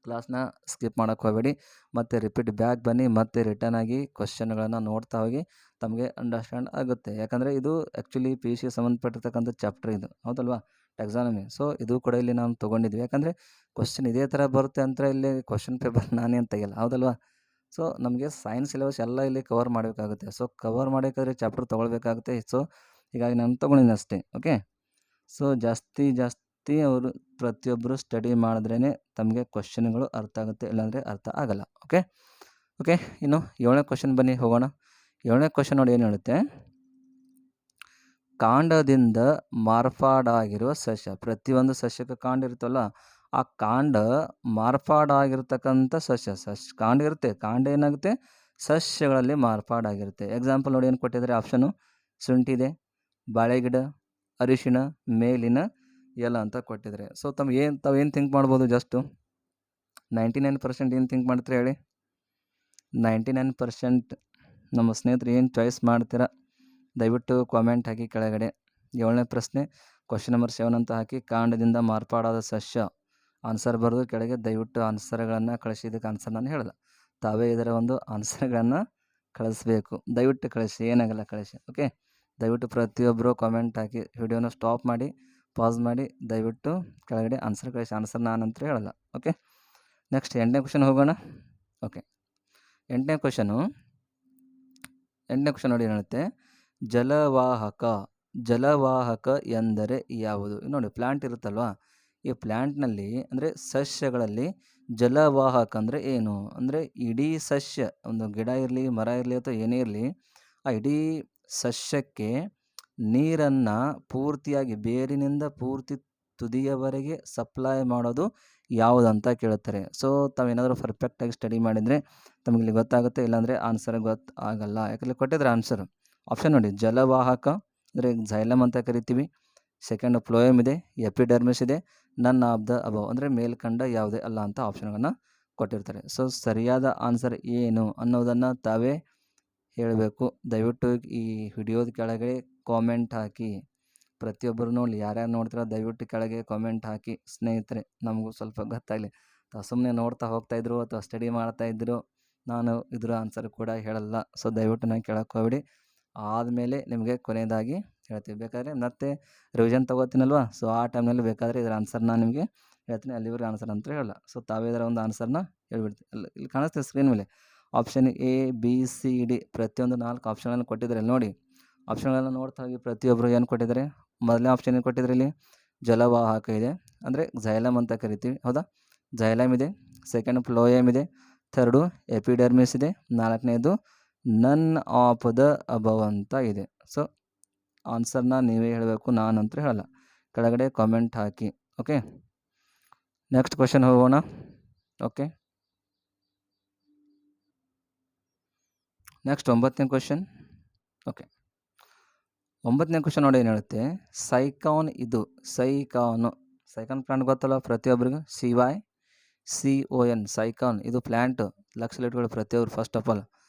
ಕ್ಲಾಸ್ನ ಸ್ಕಿಪ್ ಮಾಡೋಕ್ಕೆ ಹೋಗಬೇಡಿ, ಮತ್ತು ರಿಪೀಟ್ ಬ್ಯಾಕ್ ಬನ್ನಿ, ಮತ್ತು ರಿಟರ್ನ್ ಆಗಿ ಕ್ವಶನ್ಗಳನ್ನು ನೋಡ್ತಾ ಹೋಗಿ, ತಮಗೆ ಅಂಡರ್ಸ್ಟ್ಯಾಂಡ್ ಆಗುತ್ತೆ. ಯಾಕಂದರೆ ಇದು ಆ್ಯಕ್ಚುಲಿ PUC ಸಂಬಂಧಪಟ್ಟಿರ್ತಕ್ಕಂಥ ಚಾಪ್ಟರ್ ಇದು, ಹೌದಲ್ವಾ, ಟೆಕ್ಸಾನಮಿ. ಸೊ ಇದು ಕೂಡ ಇಲ್ಲಿ ನಾವು ತೊಗೊಂಡಿದ್ವಿ. ಯಾಕಂದರೆ ಕ್ವಶನ್ ಇದೇ ಥರ ಬರುತ್ತೆ ಅಂತ ಇಲ್ಲಿ ಕ್ವಶನ್ ಪೇಪರ್ ನಾನೇನು ತೆಗಿಲ್ಲ, ಹೌದಲ್ವಾ. ಸೊ ನಮಗೆ ಸೈನ್ಸ್ ಸಿಲೆಬಸ್ ಎಲ್ಲ ಇಲ್ಲಿ ಕವರ್ ಮಾಡಬೇಕಾಗುತ್ತೆ. ಸೊ ಕವರ್ ಮಾಡೋಕ್ಕಾದ್ರೆ ಚಾಪ್ಟರ್ ತೊಗೊಳ್ಬೇಕಾಗುತ್ತೆ. ಸೊ ಹೀಗಾಗಿ ನಾನು ತೊಗೊಂಡಿದ್ದೀನಿ ಅಷ್ಟೇ. ಓಕೆ. ಸೊ ಜಾಸ್ತಿ ಅವರು ಪ್ರತಿಯೊಬ್ಬರು ಸ್ಟಡಿ ಮಾಡಿದ್ರೇ ತಮಗೆ ಕ್ವಶನ್ಗಳು ಅರ್ಥ ಆಗುತ್ತೆ, ಇಲ್ಲಾಂದರೆ ಅರ್ಥ ಆಗಲ್ಲ. ಓಕೆ. ಇನ್ನು 7ನೇ ಕ್ವಶನ್ ಬನ್ನಿ ಹೋಗೋಣ. 7ನೇ ಕ್ವಶನ್ ನೋಡಿ ಏನು ಹೇಳುತ್ತೆ, ಕಾಂಡದಿಂದ ಮಾರ್ಪಾಡಾಗಿರುವ ಸಸ್ಯ. ಪ್ರತಿಯೊಂದು ಸಸ್ಯಕ್ಕೆ ಕಾಂಡ ಇರುತ್ತಲ್ಲ, ಆ ಕಾಂಡ ಮಾರ್ಪಾಡಾಗಿರ್ತಕ್ಕಂಥ ಸಸ್ಯ ಕಾಂಡ ಇರುತ್ತೆ, ಕಾಂಡ ಏನಾಗುತ್ತೆ ಸಸ್ಯಗಳಲ್ಲಿ ಮಾರ್ಪಾಡಾಗಿರುತ್ತೆ. ಎಕ್ಸಾಂಪಲ್ ನೋಡಿ ಏನು ಕೊಟ್ಟಿದ್ದಾರೆ, ಆಪ್ಷನು ಶುಂಠಿ ಇದೆ, ಬಾಳೆಗಿಡ, ಅರಿಶಿಣ, ಮೇಲಿನ ಎಲ್ಲ ಅಂತ ಕೊಟ್ಟಿದ್ದಾರೆ. ಸೊ ತಾವೇನು ಥಿಂಕ್ ಮಾಡ್ಬೋದು, ಜಸ್ಟು 99% ಏನು ಥಿಂಕ್ ಮಾಡ್ತೀರಾ ಹೇಳಿ. 99% ನಮ್ಮ ಸ್ನೇಹಿತರು ಏನು ಚಾಯ್ಸ್ ಮಾಡ್ತೀರಾ ದಯವಿಟ್ಟು ಕಾಮೆಂಟ್ ಹಾಕಿ ಕೆಳಗಡೆ. 7ನೇ ಪ್ರಶ್ನೆ ಕ್ವಶನ್ ನಂಬರ್ 7 ಅಂತ ಹಾಕಿ, ಕಾಂಡದಿಂದ ಮಾರ್ಪಾಡಾದ ಸಸ್ಯ ಆನ್ಸರ್ ಬರೆದು ಕೆಳಗೆ ದಯವಿಟ್ಟು ಆನ್ಸರ್ಗಳನ್ನು ಕಳಿಸಿ. ಇದಕ್ಕೆ ಆನ್ಸರ್ ನಾನು ಹೇಳಲ್ಲ, ತಾವೇ ಇದರ ಒಂದು ಆನ್ಸರ್ಗಳನ್ನು ಕಳಿಸ್ಬೇಕು. ದಯವಿಟ್ಟು ಕಳಿಸಿ, ಏನಾಗಲ್ಲ ಕಳಿಸಿ. ಓಕೆ. ದಯವಿಟ್ಟು ಪ್ರತಿಯೊಬ್ಬರು ಕಾಮೆಂಟ್ ಹಾಕಿ, ವಿಡಿಯೋನ ಸ್ಟಾಪ್ ಮಾಡಿ, ಪಾಸ್ ಮಾಡಿ, ದಯವಿಟ್ಟು ಕೆಳಗಡೆ ಆನ್ಸರ್ ಕಳಿಸಿ. ಆನ್ಸರ್ ನಾನು ಅಂತ ಹೇಳಲ್ಲ. ಓಕೆ. ನೆಕ್ಸ್ಟ್ 8ನೇ ಕ್ವಶನ್ ಹೋಗೋಣ. ಓಕೆ. 8ನೇ ಕ್ವಶನ್ ನೋಡಿ ಹೇಳುತ್ತೆ, ಜಲವಾಹಕ ಎಂದರೆ ಯಾವುದು? ನೋಡಿ, ಪ್ಲ್ಯಾಂಟ್ ಇರುತ್ತಲ್ವಾ, ಈ ಪ್ಲ್ಯಾಂಟ್ನಲ್ಲಿ ಅಂದರೆ ಸಸ್ಯಗಳಲ್ಲಿ ಜಲವಾಹಕ ಅಂದರೆ ಏನು ಅಂದರೆ ಇಡೀ ಸಸ್ಯ, ಒಂದು ಗಿಡ ಇರಲಿ, ಮರ ಇರಲಿ ಅಥವಾ ಏನೇ ಇರಲಿ, ಆ ಇಡೀ ಸಸ್ಯಕ್ಕೆ ನೀರನ್ನು ಪೂರ್ತಿಯಾಗಿ ಬೇರಿನಿಂದ ಪೂರ್ತಿ ತುದಿಯವರೆಗೆ ಸಪ್ಲೈ ಮಾಡೋದು ಯಾವುದಂತ ಕೇಳುತ್ತಾರೆ. ಸೊ ತಾವೇನಾದರೂ ಪರ್ಫೆಕ್ಟಾಗಿ ಸ್ಟಡಿ ಮಾಡಿದರೆ ತಮಗಿಲ್ಲಿ ಗೊತ್ತಾಗುತ್ತೆ, ಇಲ್ಲಾಂದರೆ ಆನ್ಸರ್ ಆಗಲ್ಲ. ಯಾಕಂದರೆ ಕೊಟ್ಟಿದ್ರೆ ಆನ್ಸರ್ ಆಪ್ಷನ್ ನೋಡಿ, ಜಲವಾಹಕ ಅಂದರೆ ಝೈಲಮ್ ಅಂತ ಕರಿತೀವಿ, ಸೆಕೆಂಡ್ ಫ್ಲೋಯಮ್ ಇದೆ, ಎಪಿಡರ್ಮಿಸ್ ಇದೆ, ನನ್ ಆಫ್ ದ ಅಬವ್ ಅಂದರೆ ಮೇಲ್ಕಂಡ ಯಾವುದೇ ಅಲ್ಲ ಅಂತ ಆಪ್ಷನ್ಗಳನ್ನು ಕೊಟ್ಟಿರ್ತಾರೆ. ಸೊ ಸರಿಯಾದ ಆನ್ಸರ್ ಏನು ಅನ್ನೋದನ್ನು ತಾವೇ ಹೇಳಬೇಕು. ದಯವಿಟ್ಟು ಈ ವಿಡಿಯೋದ ಕೆಳಗಡೆ ಕಾಮೆಂಟ್ ಹಾಕಿ. ಪ್ರತಿಯೊಬ್ಬರು ನೋಡಿ, ಯಾರ್ಯಾರು ನೋಡ್ತೀರೋ ದಯವಿಟ್ಟು ಕೆಳಗೆ ಕಾಮೆಂಟ್ ಹಾಕಿ ಸ್ನೇಹಿತರೆ, ನಮಗೂ ಸ್ವಲ್ಪ ಗೊತ್ತಾಗಲಿ. ಸುಮ್ಮನೆ ನೋಡ್ತಾ ಹೋಗ್ತಾಯಿದ್ರು ಅಥವಾ ಸ್ಟಡಿ ಮಾಡ್ತಾಯಿದ್ರು, ನಾನು ಇದರ ಆನ್ಸರ್ ಕೂಡ ಹೇಳಲ್ಲ. ಸೊ ದಯವಿಟ್ಟು ನಾನು ಕೇಳಕ್ಕೆ ಹೋಗ್ಬಿಡಿ, ಆದಮೇಲೆ ನಿಮಗೆ ಕೊನೆಯದಾಗಿ ಹೇಳ್ತೀವಿ. ಬೇಕಾದರೆ ಮತ್ತೆ ರಿವಿಷನ್ ತೊಗೋತೀನಲ್ವ, ಸೊ ಆ ಟೈಮ್ನಲ್ಲಿ ಬೇಕಾದರೆ ಇದರ ಆನ್ಸರ್ ನಾನು ನಿಮಗೆ ಹೇಳ್ತೀನಿ, ಅಲ್ಲಿವರೆಗೆ ಆನ್ಸರ್ ಅಂತ ಹೇಳಲ್ಲ. ಸೊ ತಾವೇ ಇದರ ಒಂದು ಆನ್ಸರ್ನ ಹೇಳ್ಬಿಡ್ತೀವಿ. ಇಲ್ಲಿ ಕಾಣಿಸ್ತೀವಿ ಸ್ಕ್ರೀನ್ ಮೇಲೆ ಆಪ್ಷನ್ ABCD ಪ್ರತಿಯೊಂದು 4 ಆಪ್ಷನ್ಗಳನ್ನು ಕೊಟ್ಟಿದ್ದಾರೆ ನೋಡಿ. ಆಪ್ಷನ್ಗಳನ್ನು ನೋಡ್ತಾ ಹೋಗಿ ಪ್ರತಿಯೊಬ್ಬರು ಏನು ಕೊಟ್ಟಿದ್ದಾರೆ. ಮೊದಲನೇ ಆಪ್ಷನ್ ಏನು ಕೊಟ್ಟಿದ್ದಾರೆ, ಇಲ್ಲಿ ಜಲವಾಹಕ ಇದೆ ಅಂದರೆ ಝೈಲಮ್ ಅಂತ ಕರಿತೀವಿ, ಹೌದಾ, ಝೈಲಮ್ ಇದೆ. ಸೆಕೆಂಡ್ ಫ್ಲೋಯಮ್ ಇದೆ, ಥರ್ಡು ಎಪಿಡರ್ಮಿಸ್ ಇದೆ, 4ನೇದು ನನ್ ಆಫ್ ದ ಅಬವ್ ಅಂತ ಇದೆ. ಸೊ ಆನ್ಸರ್ನ ನೀವೇ ಹೇಳಬೇಕು, ನಾನಂತೂ ಹೇಳಲ್ಲ. ಕೆಳಗಡೆ ಕಾಮೆಂಟ್ ಹಾಕಿ. ಓಕೆ. ನೆಕ್ಸ್ಟ್ ಕ್ವಶನ್ ಹೋಗೋಣ. ಓಕೆ. ನೆಕ್ಸ್ಟ್ 9ನೇ ಕ್ವಶನ್. ಓಕೆ. 9ನೇ ಕ್ವಶನ್ ನೋಡಿ ಏನು ಹೇಳುತ್ತೆ, ಸೈಕಾನ್ ಪ್ಲಾಂಟ್ ಗೊತ್ತಲ್ಲ ಪ್ರತಿಯೊಬ್ಬರಿಗೂ, CYCON ಸೈಕಾನ್ ಇದು ಪ್ಲ್ಯಾಂಟ್. ಲಕ್ಷ ಇಟ್ಕೊಳ್ಳಿ ಪ್ರತಿಯೊಬ್ಬರು. First of all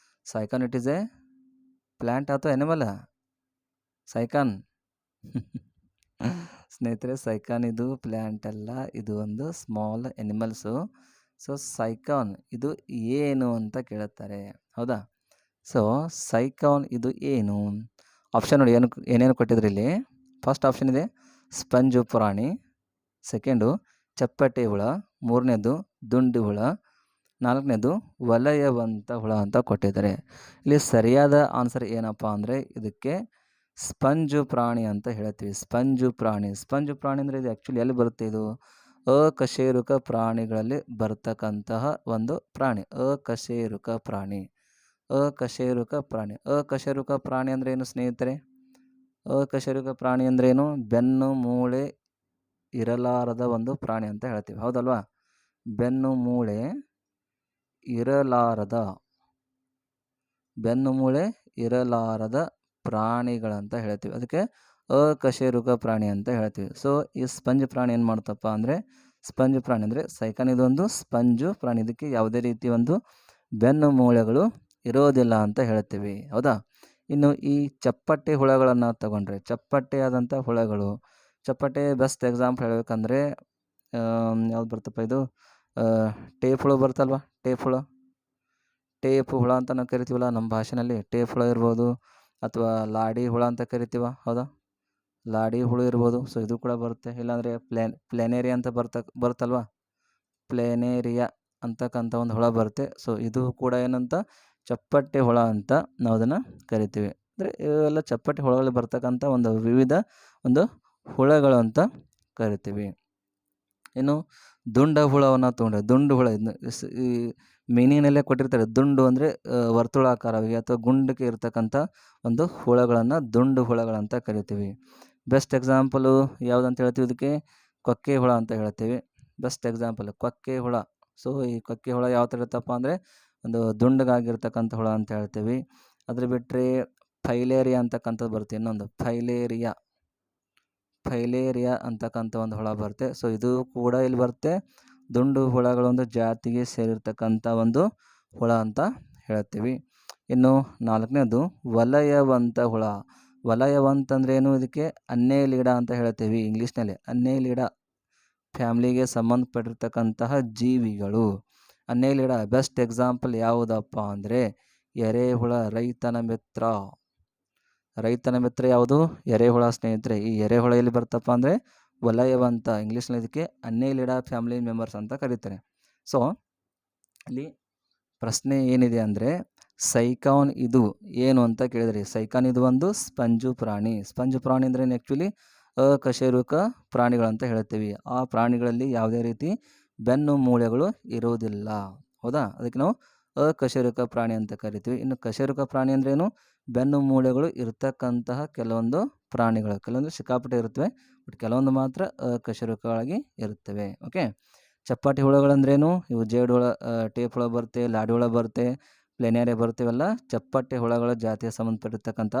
Sycon it is a plant ಅಥವಾ ಎನಿಮಲ್? ಸೈಕಾನ್ ಸ್ನೇಹಿತರೆ, ಸೈಕಾನ್ ಇದು ಪ್ಲ್ಯಾಂಟ್ ಅಲ್ಲ, ಇದು ಒಂದು ಸ್ಮಾಲ್ ಎನಿಮಲ್ಸು. ಸೊ ಸೈಕಾನ್ ಇದು ಏನು ಅಂತ ಕೇಳುತ್ತಾರೆ, ಹೌದಾ. ಸೊ ಸೈಕಾನ್ ಇದು ಏನು? ಆಪ್ಷನ್ ನೋಡಿ, ಏನೇನು ಕೊಟ್ಟಿದ್ರು ಇಲ್ಲಿ. ಫಸ್ಟ್ ಆಪ್ಷನ್ ಇದೆ ಸ್ಪಂಜು ಪ್ರಾಣಿ, ಸೆಕೆಂಡು ಚಪ್ಪಟೆ ಹುಳ, ಮೂರನೇದು ದುಂಡು ಹುಳ, ನಾಲ್ಕನೇದು ವಲಯವಂತ ಹುಳ ಅಂತ ಕೊಟ್ಟಿದ್ದಾರೆ. ಇಲ್ಲಿ ಸರಿಯಾದ ಆನ್ಸರ್ ಏನಪ್ಪ ಅಂದರೆ ಇದಕ್ಕೆ ಸ್ಪಂಜು ಪ್ರಾಣಿ ಅಂತ ಹೇಳ್ತೀವಿ. ಸ್ಪಂಜು ಪ್ರಾಣಿ ಅಂದರೆ ಇದು ಆ್ಯಕ್ಚುಲಿ ಎಲ್ಲಿ ಬರುತ್ತೆ? ಇದು ಅಕಶೇರುಕ ಪ್ರಾಣಿಗಳಲ್ಲಿ ಬರ್ತಕ್ಕಂತಹ ಒಂದು ಪ್ರಾಣಿ. ಅಕಶೇರುಕ ಪ್ರಾಣಿ ಅಂದರೆ ಏನು ಸ್ನೇಹಿತರೆ? ಅಕಶೇರುಕ ಪ್ರಾಣಿ ಅಂದ್ರೇನು? ಬೆನ್ನು ಮೂಳೆ ಇರಲಾರದ ಒಂದು ಪ್ರಾಣಿ ಅಂತ ಹೇಳ್ತೀವಿ, ಹೌದಲ್ವಾ? ಬೆನ್ನು ಮೂಳೆ ಇರಲಾರದ ಪ್ರಾಣಿಗಳಂತ ಹೇಳ್ತೀವಿ, ಅದಕ್ಕೆ ಅಕಶೇರುಕ ಪ್ರಾಣಿ ಅಂತ ಹೇಳ್ತೀವಿ. ಸೊ ಈ ಸ್ಪಂಜ್ ಪ್ರಾಣಿ ಏನು ಮಾಡ್ತಪ್ಪ ಅಂದರೆ, ಸ್ಪಂಜ್ ಪ್ರಾಣಿ ಅಂದರೆ ಸೈಕಾನ್ ಇದೊಂದು ಸ್ಪಂಜು ಪ್ರಾಣಿ, ಇದಕ್ಕೆ ಯಾವುದೇ ರೀತಿ ಒಂದು ಬೆನ್ನು ಮೂಳೆಗಳು ಇರೋದಿಲ್ಲ ಅಂತ ಹೇಳ್ತೀವಿ, ಹೌದಾ? ಇನ್ನು ಈ ಚಪ್ಪಟೆ ಹುಳಗಳನ್ನು ತಗೊಂಡ್ರೆ, ಚಪ್ಪಟೆಯಾದಂಥ ಹುಳಗಳು, ಚಪ್ಪಟೆ ಬೆಸ್ಟ್ ಎಕ್ಸಾಂಪಲ್ ಹೇಳಬೇಕಂದ್ರೆ ಯಾವ್ದು ಬರ್ತಪ್ಪ? ಇದು ಟೇಪ್ ಹುಳ ಬರ್ತಲ್ವ? ಟೇಪ್ ಹುಳ ಅಂತ ನಾವು ಕರಿತೀವಲ್ಲ ನಮ್ಮ ಭಾಷೆಯಲ್ಲಿ, ಟೇಪ್ ಹುಳ ಇರ್ಬೋದು, ಅಥವಾ ಲಾಡಿ ಹುಳ ಅಂತ ಕರಿತೀವ, ಹೌದಾ? ಲಾಡಿ ಹುಳು ಇರ್ಬೋದು. ಸೊ ಇದು ಕೂಡ ಬರುತ್ತೆ. ಇಲ್ಲಾಂದರೆ ಪ್ಲೇನೇರಿಯಾ ಅಂತ ಬರುತ್ತಲ್ವ? ಪ್ಲೇನೇರಿಯಾ ಅಂತಕ್ಕಂಥ ಒಂದು ಹುಳ ಬರುತ್ತೆ. ಸೊ ಇದು ಕೂಡ ಏನಂತ? ಚಪ್ಪಟೆ ಹುಳ ಅಂತ ನಾವು ಅದನ್ನು ಕರಿತೀವಿ. ಅಂದರೆ ಇವೆಲ್ಲ ಚಪ್ಪಟೆ ಹುಳಗಳು ಬರ್ತಕ್ಕಂಥ ಒಂದು ವಿವಿಧ ಒಂದು ಹುಳಗಳು ಅಂತ ಕರಿತೀವಿ. ಇನ್ನು ದುಂಡ ಹುಳವನ್ನು ತೊಗೊಂಡ್ರೆ, ದುಂಡು ಹುಳ ಈ ಮೀನಿನಲ್ಲೇ ಕೊಟ್ಟಿರ್ತಾರೆ. ದುಂಡು ಅಂದರೆ ವರ್ತುಳಾಕಾರವಾಗಿ ಅಥವಾ ಗುಂಡಕ್ಕೆ ಇರ್ತಕ್ಕಂಥ ಒಂದು ಹುಳಗಳನ್ನು ದುಂಡು ಹುಳಗಳಂತ ಕರಿತೀವಿ. ಬೆಸ್ಟ್ ಎಕ್ಸಾಂಪಲು ಯಾವುದಂತ ಹೇಳ್ತೀವಿ? ಇದಕ್ಕೆ ಕೊಕ್ಕೆ ಹುಳ ಅಂತ ಹೇಳ್ತೀವಿ. ಬೆಸ್ಟ್ ಎಕ್ಸಾಂಪಲ್ ಕೊಕ್ಕೆ ಹುಳ. ಸೊ ಈ ಕೊಕ್ಕೆ ಹುಳ ಯಾವ ಥರ ಇರುತ್ತಪ್ಪ ಅಂದರೆ ಒಂದು ದುಂಡಗಾಗಿರ್ತಕ್ಕಂಥ ಹುಳ ಅಂತ ಹೇಳ್ತೀವಿ. ಅದ್ರ ಬಿಟ್ಟರೆ ಫೈಲೇರಿಯಾ ಅಂತಕ್ಕಂಥದ್ದು ಬರುತ್ತೆ. ಇನ್ನೊಂದು ಫೈಲೇರಿಯಾ ಅಂತಕ್ಕಂಥ ಒಂದು ಹುಳ ಬರುತ್ತೆ. ಸೊ ಇದು ಕೂಡ ಇಲ್ಲಿ ಬರುತ್ತೆ, ದುಂಡು ಹುಳಗಳೊಂದು ಜಾತಿಗೆ ಸೇರಿರ್ತಕ್ಕಂಥ ಒಂದು ಹುಳ ಅಂತ ಹೇಳ್ತೀವಿ. ಇನ್ನು ನಾಲ್ಕನೇದು ವಲಯವಂತ ಹುಳ. ವಲಯವಂತ ಅಂದ್ರೆ ಏನು? ಇದಕ್ಕೆ ಅನ್ನೇಲಿಡ ಅಂತ ಹೇಳ್ತೀವಿ ಇಂಗ್ಲೀಷ್ನಲ್ಲಿ. ಅನ್ನೇಲಿಡ ಫ್ಯಾಮ್ಲಿಗೆ ಸಂಬಂಧಪಟ್ಟಿರ್ತಕ್ಕಂತಹ ಜೀವಿಗಳು. ಅನ್ನೇಲಿಡ ಬೆಸ್ಟ್ ಎಕ್ಸಾಂಪಲ್ ಯಾವುದಪ್ಪ ಅಂದರೆ ಎರೆಹುಳ, ರೈತನ ಮಿತ್ರ ಯಾವುದು? ಎರೆಹುಳ ಸ್ನೇಹಿತರೆ. ಈ ಎರೆಹುಳ ಎಲ್ಲಿ ಬರ್ತಪ್ಪ ಅಂದರೆ ವಲಯವಂತ, ಇಂಗ್ಲೀಷ್ನಲ್ಲಿ ಇದಕ್ಕೆ ಅನ್ನೇಲಿಡ ಫ್ಯಾಮಿಲಿ ಮೆಂಬರ್ಸ್ ಅಂತ ಕರೀತಾರೆ. ಸೊ ಇಲ್ಲಿ ಪ್ರಶ್ನೆ ಏನಿದೆ ಅಂದರೆ ಸೈಕಾನ್ ಇದು ಏನು ಅಂತ ಕೇಳಿದ್ರಿ. ಸೈಕಾನ್ ಇದು ಒಂದು ಸ್ಪಂಜು ಪ್ರಾಣಿ. ಸ್ಪಂಜು ಪ್ರಾಣಿ ಅಂದರೆ ಆ್ಯಕ್ಚುಲಿ ಅಕಶೇರುಕ ಪ್ರಾಣಿಗಳಂತ ಹೇಳ್ತೀವಿ. ಆ ಪ್ರಾಣಿಗಳಲ್ಲಿ ಯಾವುದೇ ರೀತಿ ಬೆನ್ನು ಮೂಳೆಗಳು ಇರೋದಿಲ್ಲ, ಹೌದಾ? ಅದಕ್ಕೆ ನಾವು ಅಕಶೇರುಕ ಪ್ರಾಣಿ ಅಂತ ಕರಿತೀವಿ. ಇನ್ನು ಕಶೇರುಕ ಪ್ರಾಣಿ ಅಂದ್ರೇನು? ಬೆನ್ನು ಮೂಳೆಗಳು ಇರ್ತಕ್ಕಂತಹ ಕೆಲವೊಂದು ಪ್ರಾಣಿಗಳು. ಕೆಲವೊಂದು ಸಿಕ್ಕಾಪಟ್ಟೆ ಇರುತ್ತವೆ, ಬಟ್ ಕೆಲವೊಂದು ಮಾತ್ರ ಅಕಶೇರುಕಗಳಾಗಿ ಇರುತ್ತವೆ. ಓಕೆ. ಚಪ್ಪಾಟಿ ಹುಳಗಳಂದ್ರೇನು? ಇವು ಜೇಡು ಹುಳ, ಟೇಪ್ ಹುಳ ಬರುತ್ತೆ, ಲಾಡಿ ಹುಳ ಬರುತ್ತೆ, ಪ್ಲೇನೇರಿಯಾ ಬರ್ತೀವಲ್ಲ, ಚಪ್ಪಟ್ಟೆ ಹುಳಗಳ ಜಾತಿಗೆ ಸಂಬಂಧಪಟ್ಟಿರ್ತಕ್ಕಂಥ